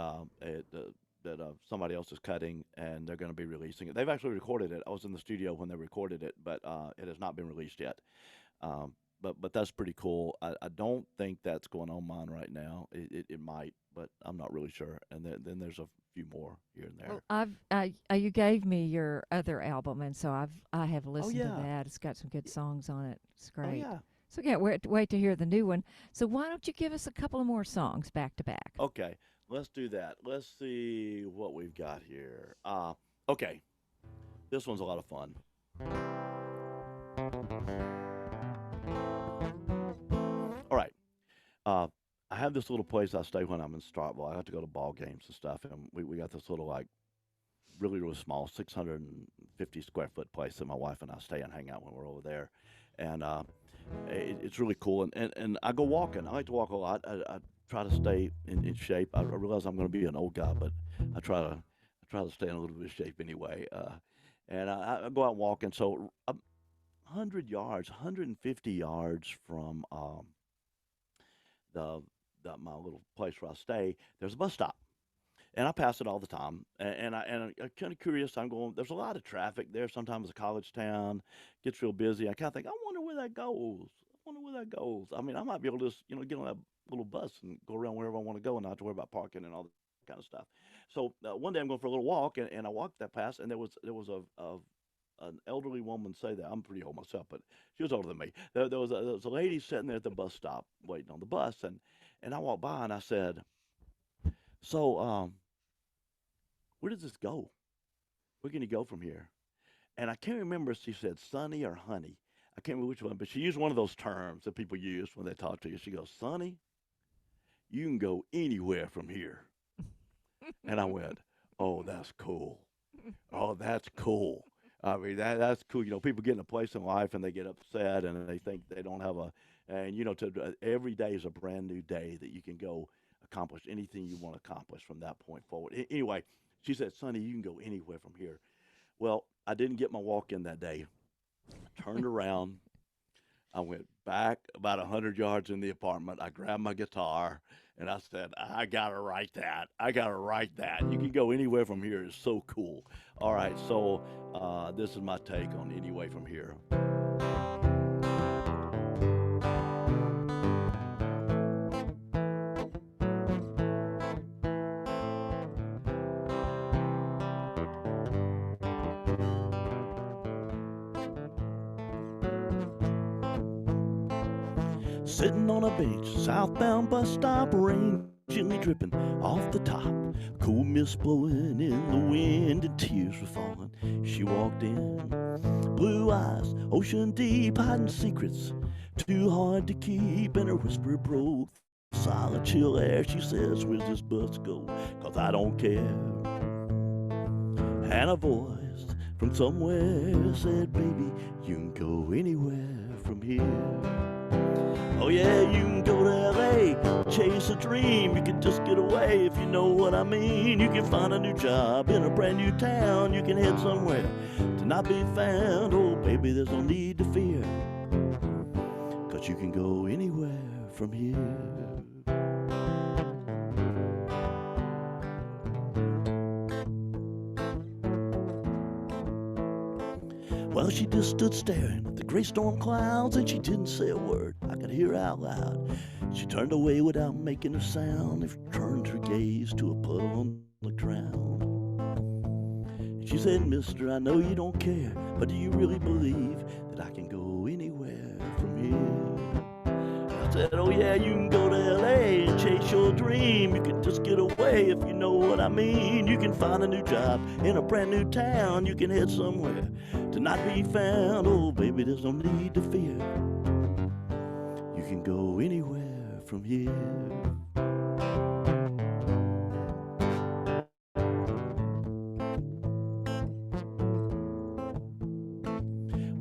somebody else is cutting, and they're going to be releasing it. They've actually recorded it. I was in the studio when they recorded it, but it has not been released yet. Um, but that's pretty cool. I don't think that's going on mine right now. It might, but I'm not really sure. And then there's a few more here and Well, there. you gave me your other album, and so I have Oh listened to yeah, that. It's got some good songs on it. It's oh great. yeah. So can't wait to hear the new one. So why don't you give us a couple of more songs back to back? Okay, let's do that. Let's see what we've got here. Okay, this one's a lot of fun. All right. Uh, I have this little place I stay when I'm in Starkville. I have to go to ball games and stuff, and we got this little like really small 650 square foot place that my wife and I stay and hang out when we're over there, and it's really cool. And I go walking. I like to walk a lot. I try to stay in shape. I realize I'm going to be an old guy, but I try to stay in a little bit of shape anyway. And I go out walking. So 100 yards, 150 yards from the, my little place where I stay, there's a bus stop, and I pass it all the time. I'm kind of curious. I'm going. There's a lot of traffic there. Sometimes it's a college town, gets real busy. I kind of think, I wonder where that goes. I wonder where that goes. I mean, I might be able to just get on that little bus and go around wherever I want to go, and not have to worry about parking and all that kind of stuff. So one day I'm going for a little walk, and I walked that past, and there was an elderly woman. Say that I'm pretty old myself, but she was older than me. There was a lady sitting there at the bus stop waiting on the bus, and I walked by and I said, "So, where does this go? Where can you go from here?" And I can't remember if she said "sunny" or "honey." I can't remember which one, but she used one of those terms that people use when they talk to you. She goes, "Sonny, you can go anywhere from here." And I went, "Oh, that's cool. Oh, that's cool." I mean, that's cool. People get in a place in life and they get upset and they think they don't have and every day is a brand new day that you can go accomplish anything you want to accomplish from that point forward. Anyway, she said, "Sonny, you can go anywhere from here." Well, I didn't get my walk in that day. I turned around. I went back about 100 yards in the apartment. I grabbed my guitar and I said, "I got to write that. I got to write that. You can go anywhere from here. It's so cool." All right, so this is my take on Anyway from Here. Sitting on a bench, southbound bus stop, rain gently dripping off the top. Cool mist blowing in the wind and tears were falling. She walked in, blue eyes, ocean deep, hiding secrets too hard to keep. And her whisper broke the silent chill air. She says, "Where's this bus go? 'Cause I don't care." And a voice from somewhere said, "Baby, you can go anywhere from here." Oh yeah, you can go to LA, chase a dream. You can just get away if you know what I mean. You can find a new job in a brand new town. You can head somewhere to not be found. Oh baby, there's no need to fear, 'cause you can go anywhere from here. Well, she just stood staring at the gray storm clouds, and she didn't say a word I could hear out loud. She turned away without making a sound and turned her gaze to a puddle on the ground. She said, "Mister, I know you don't care, but do you really believe that I can go anywhere from here?" I said, "Oh yeah, you can go to LA and chase your dream. You can just get away if you know what I mean. You can find a new job in a brand new town. You can head somewhere to not be found. Oh baby, there's no need to fear. You can go anywhere from here."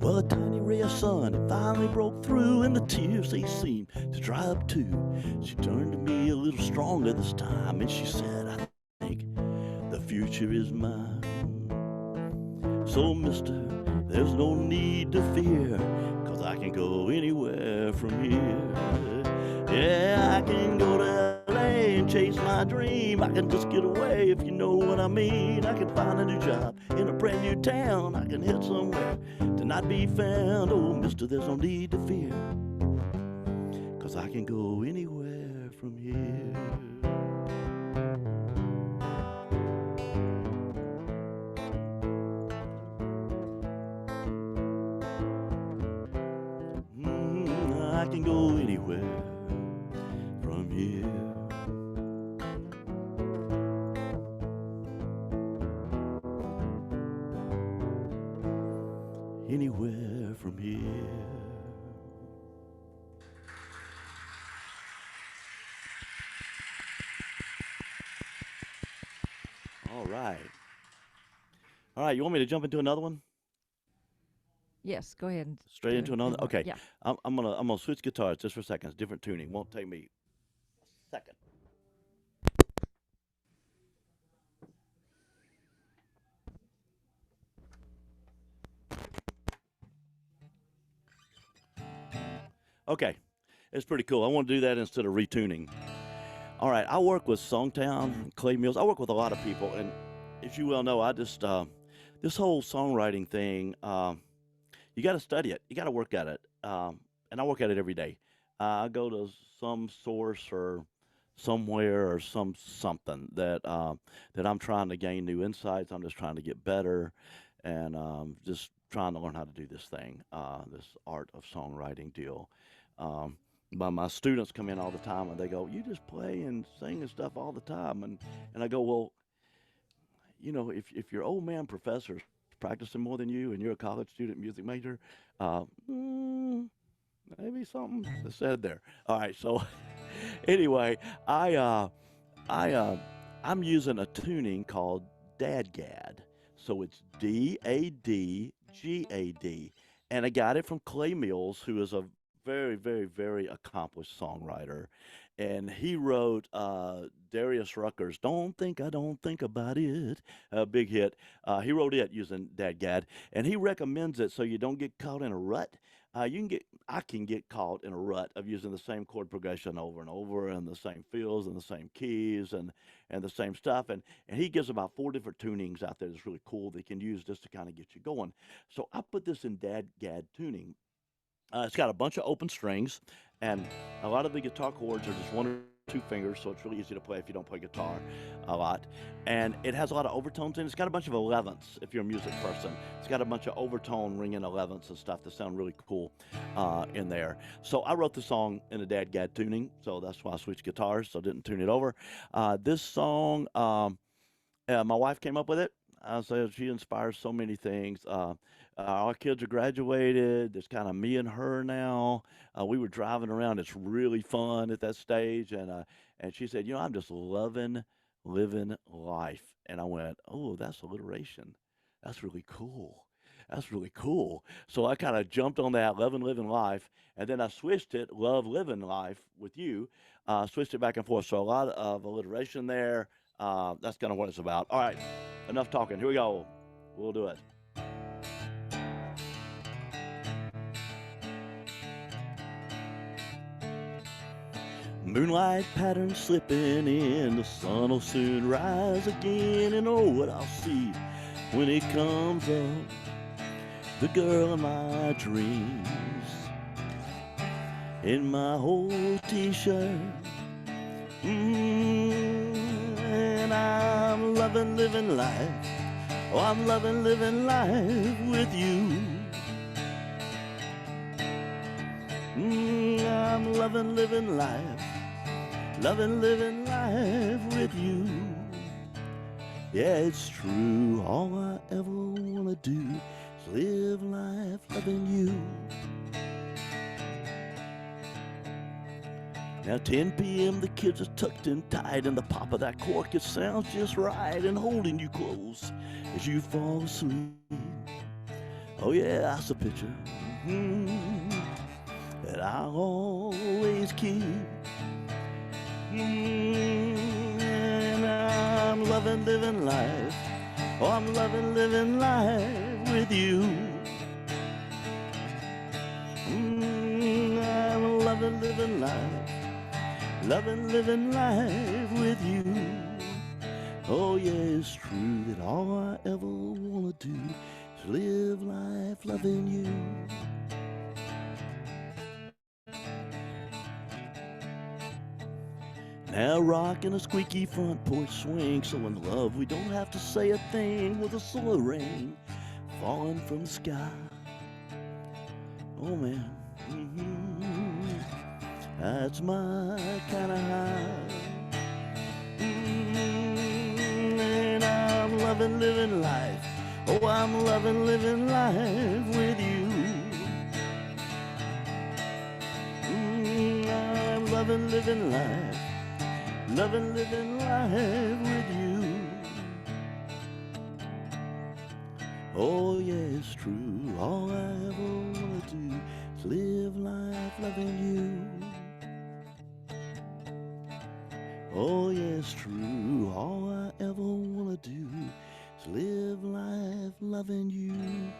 Well, a tiny ray of sun, it finally broke through, and the tears, they seemed to dry up too. She turned to me a little stronger this time, and she said, I think the future is mine. So, mister, there's no need to fear, 'cause I can go anywhere from here. Yeah, I can go to LA and chase my dream. I can just get away, if you know what I mean. I can find a new job in a brand new town. I can head somewhere to not be found. Oh, mister, there's no need to fear, 'cause I can go anywhere from here. I can go anywhere from here. Anywhere from here. All right. All right, you want me to jump into another one? Yes, go ahead. And Straight do into it. another? Yeah. Okay. Yeah. I'm gonna switch guitars just for a second. It's different tuning. Won't take me a second. Okay. It's pretty cool. I want to do that instead of retuning. All right. I work with Songtown, Clay Mills. I work with a lot of people, and as you well know, I just this whole songwriting thing. You got to study it. You got to work at it. And I work at it every day. I go to some source or somewhere or something that that I'm trying to gain new insights. I'm just trying to get better, and just trying to learn how to do this thing, this art of songwriting deal. Um, but my students come in all the time and they go, "You just play and sing and stuff all the time," and I go, "Well, you know, if your old man professor's practicing more than you and you're a college student music major, uh, mm, maybe something is said there." All right, so anyway, I uh, I'm using a tuning called Dadgad. So it's Dadgad, and I got it from Clay Mills, who is a very, very, very accomplished songwriter, and he wrote Darius Rucker's "Don't Think About It," a big hit. He wrote it using Dadgad, and he recommends it so you don't get caught in a rut. I can get caught in a rut of using the same chord progression over and over, and the same fills and the same keys and the same stuff. And he gives about 4 different tunings out there that's really cool that you can use just to kind of get you going. So I put this in Dadgad tuning. It's got a bunch of open strings, and a lot of the guitar chords are just 1 or 2 fingers, so it's really easy to play if you don't play guitar a lot. And it has a lot of overtones in it. It's got a bunch of 11ths if you're a music person. It's got a bunch of overtone ringing 11ths and stuff that sound really cool in there. So I wrote the song in a Dadgad tuning, so that's why I switched guitars, so I didn't tune it over. This song, my wife came up with it. I said she inspires so many things. Our kids are graduated. It's kind of me and her now. We were driving around. It's really fun at that stage, and she said, "You know, I'm just loving living life." And I went, "Oh, that's alliteration. That's really cool. That's really cool." So I kind of jumped on that, loving living life, and then I switched it, love living life with you. Switched it back and forth. So a lot of alliteration there. That's kind of what it's about. All right, enough talking. Here we go. We'll do it. Moonlight pattern slipping in, the sun will soon rise again, and oh, what I'll see when it comes up, the girl in my dreams, in my old t-shirt, and I'm loving living life, oh, I'm loving living life with you. I'm loving living life, loving living life with you. Yeah, it's true, all I ever wanna do is live life loving you. Now 10 p.m. the kids are tucked in tight, and the pop of that cork, it sounds just right, and holding you close as you fall asleep. Oh yeah, that's a picture that I'll always always keep. And I'm loving living life. Oh, I'm loving living life with you. I'm loving living life. Loving living life with you. Oh yeah, it's true that all I ever wanna do is live life loving you. Now rocking a squeaky front porch swing, so in love we don't have to say a thing, with a slow rain falling from the sky. Oh man, that's my kind of high. And I'm loving living life. Oh, I'm loving living life with you. I'm loving living life. Loving living life with you. Oh yeah, it's true. All I ever wanna do is live life loving you. Oh yeah, it's true. All I ever wanna do is live life loving you.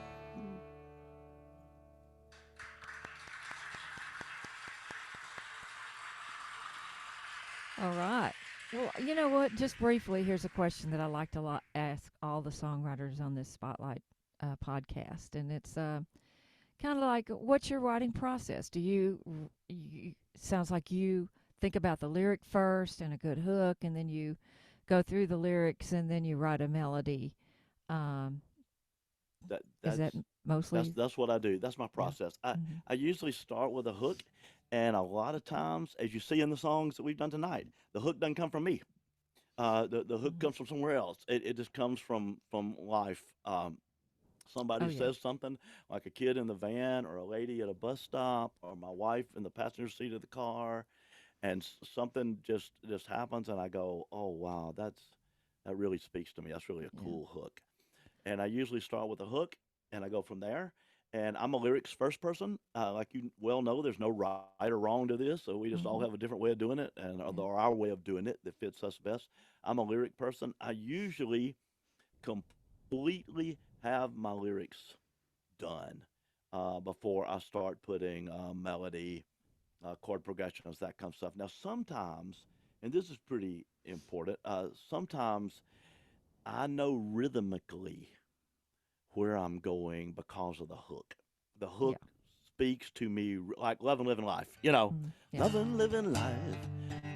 All right. Well, you know what? Just briefly, here's a question that I like to ask all the songwriters on this Spotlight podcast, and it's kind of like, what's your writing process? You sounds like you think about the lyric first and a good hook, and then you go through the lyrics, and then you write a melody. Um, That is that that's mostly? that's what I do. That's my Yeah. process. I Hmm. I usually start with a hook, and a lot of times, as you see in the songs that we've done tonight, the hook doesn't come from me. The hook Hmm. comes from somewhere else. It just comes from life. Oh Somebody yeah. says something, like a kid in the van, or a lady at a bus stop, or my wife in the passenger seat of the car, and something just happens, and I go, oh wow, that really speaks to me. That's really a Yeah. cool hook. And I usually start with a hook, and I go from there. And I'm a lyrics first person. Like you well know, there's no right or wrong to this, so we just all Hmm. have a different way of doing it, and Yeah. or our way of doing it that fits us best. I'm a lyric person. I usually completely have my lyrics done before I start putting melody, chord progressions, that kind of stuff. Now, sometimes, and this is pretty important, sometimes I know rhythmically where I'm going because of the hook. The Yeah. hook speaks to me like loving living life. You know, Mm, yeah. loving living life,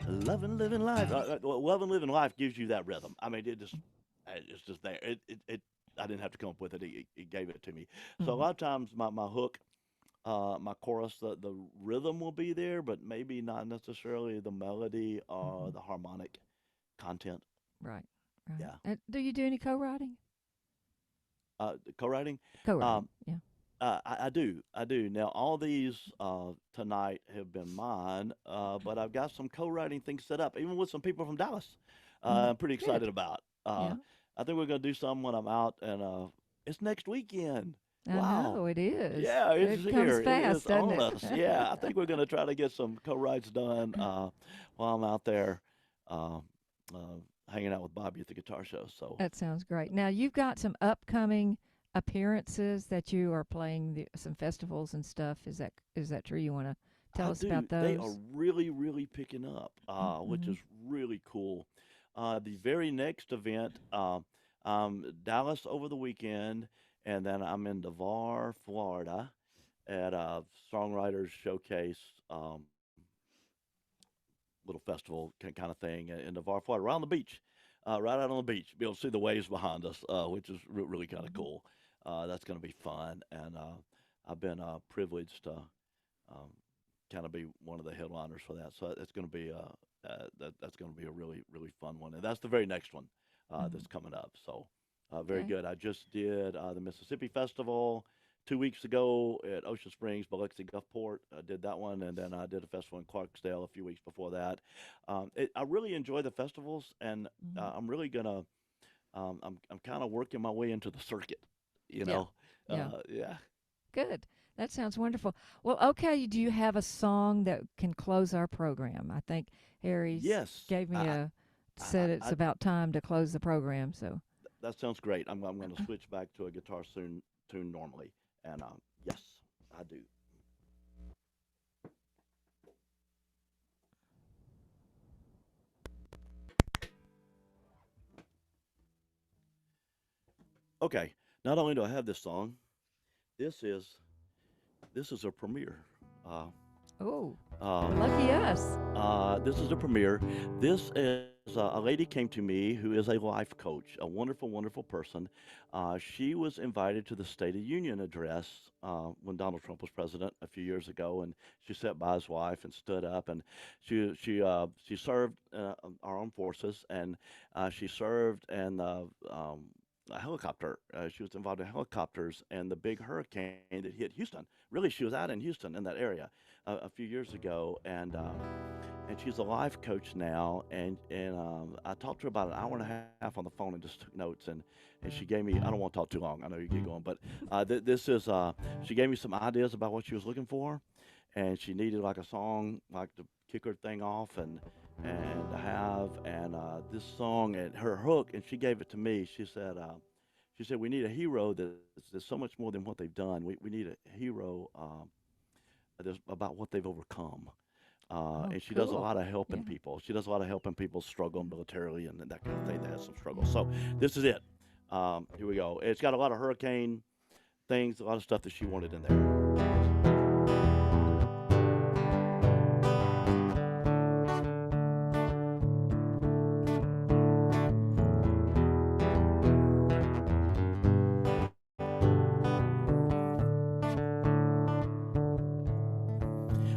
loving living life. Loving living life gives you that rhythm. I mean, it's just there. It I didn't have to come up with it. It gave it to me. So a Hmm. lot of times my hook, my chorus, the rhythm will be there, but maybe not necessarily the melody or Hmm. the harmonic content. Right. Right. Yeah. Do you do any co-writing? Co-writing. Co-writing. Um, Yeah. I do. I do. Now, all these tonight have been mine, but I've got some co-writing things set up, even with some people from Dallas. Hmm. I'm pretty Good. excited about. Yeah. I think we're going to do some when I'm out, and it's next weekend. I Wow. know it is. Yeah, it's It comes here. It is fast, doesn't on it? us. Yeah, I think we're going to try to get some co-writes done while I'm out there uh, uh, hanging out with Bobby at the guitar show. So That sounds great. Now you've got some upcoming appearances that you are playing some festivals and stuff. Is that true? You want to tell I us about do. They are those? really, really picking up, which Mm-hmm. is really cool. The very next event, Dallas over the weekend, and then I'm in DeVar, Florida, at a songwriters showcase, little festival kind of thing in DeVar, Florida, right on the beach, right out on the beach. Be able to see the waves behind us, which is really kind of Hmm. cool. That's going to be fun, and I've been privileged to um, kind of be one of the headliners for that. So it's going to be that's going to be a really fun one, and that's the very next one Hmm. that's coming up. So very Okay. good. I just did the Mississippi Festival 2 weeks ago at Ocean Springs, Biloxi, Gulfport. I did that one, and then I did a festival in Clarksdale a few weeks before that. I really enjoy the festivals, and Hmm. I'm really gonna I'm kind of working my way into the circuit. You Yeah. know, Yeah. yeah. Good. That sounds wonderful. Well, okay, do you have a song that can close our program? I think Harry's Yes, gave me a I, said it's I, about time to close the program. So, that sounds great. I'm going to switch back to a guitar tune normally, and yes, I do. Okay, not only do I have this song, this is this is a premiere. Uh, oh, uh, lucky us. this is a premiere. This is a lady came to me who is a life coach, a wonderful, wonderful person. She was invited to the State of Union address when Donald Trump was president a few years ago, and she sat by his wife and stood up, and she served our armed forces, and she served in a helicopter. She was involved in helicopters and the big hurricane that hit Houston. Really, she was out in Houston in that area a few years ago, and she's a life coach now. And I talked to her about an hour and a half on the phone and just took notes. And she gave me. I don't want to talk too long. I know you get going, but this is. She gave me some ideas about what she was looking for, and she needed like a song like to kick her thing off and to have this song and her hook, and she gave it to me. She said we need a hero that's so much more than what they've done. We need a hero that's about what they've overcome. Oh, And she does a cool. lot of helping Yeah. people. She does a lot of helping people struggle militarily and that kind of thing that has some struggle. So this is it. Here we go. It's got a lot of hurricane things, a lot of stuff that she wanted in there.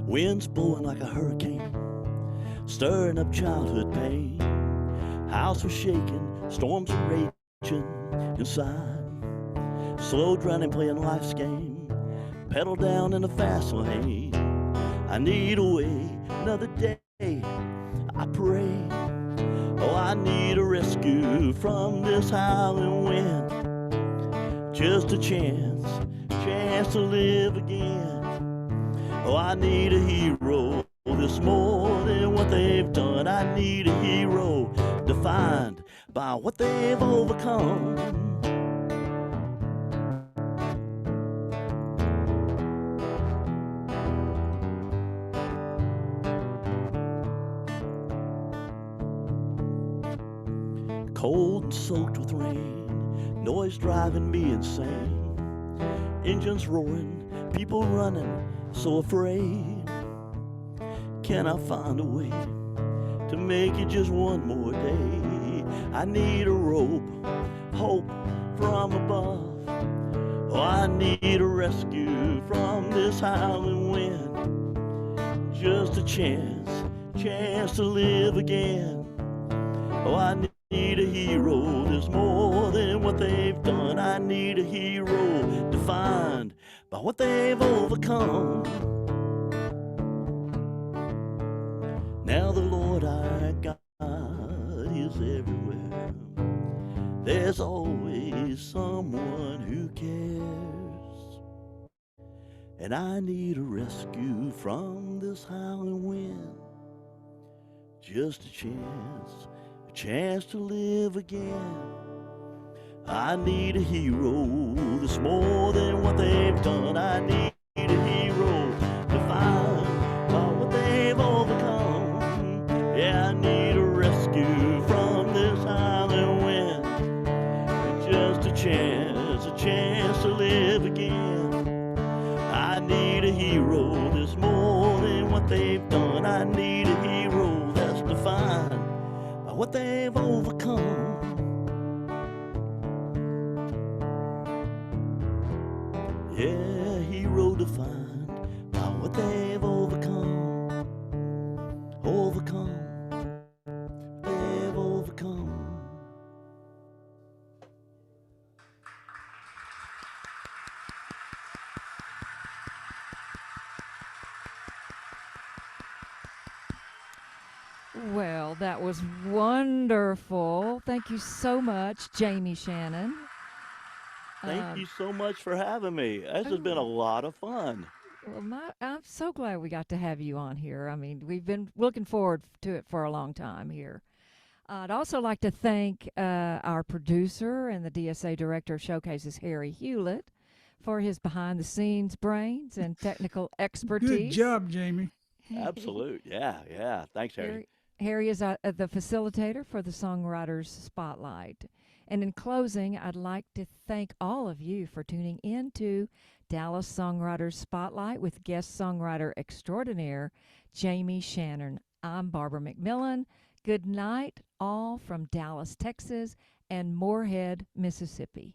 Winds blowing like a hurricane, stirring up childhood pain. House was shaking, storms are raging inside. Slow drowning, playing life's game. Pedal down in the fast lane. I need a way, another day. I pray. Oh, I need a rescue from this howling wind. Just a chance to live again. Oh, I need a hero that's more than what they've done. I need a hero defined by what they've overcome. Cold and soaked with rain, noise driving me insane. Engines roaring, people running, so afraid. Can I find a way to make it just one more day? I need a rope, hope from above. Oh, I need a rescue from this howling wind. Just a chance to live again. Oh, I need a hero that's more than what they've done. I need a hero defined by what they've overcome. Now the Lord our God is everywhere. There's always someone who cares. And I need a rescue from this howling wind. Just a chance to live again. I need a hero that's more than what they've done. I need a hero defined by what they've overcome. Yeah, I need a rescue from this howling wind. Just a chance to live again. I need a hero that's more than what they've done. I need a hero that's defined by what they've overcome. Yeah, hero defined by what they've overcome. They've overcome. Well, that was wonderful. Thank you so much, Jamey Shannon. Thank you so much for having me. This has been a Oh, lot of fun. well, I'm so glad we got to have you on here. I mean, we've been looking forward to it for a long time here. I'd also like to thank our producer and the DSA director of Showcases, Harry Hewlett, for his behind the scenes brains and technical Good expertise. job, Jamie. Absolute. Yeah, yeah. Thanks, Harry. Harry is the facilitator for the Songwriters Spotlight. And in closing, I'd like to thank all of you for tuning in to Dallas Songwriters Spotlight with guest songwriter extraordinaire Jamey Shannon. I'm Barbara McMillen. Good night, all from Dallas, Texas, and Moorhead, Mississippi.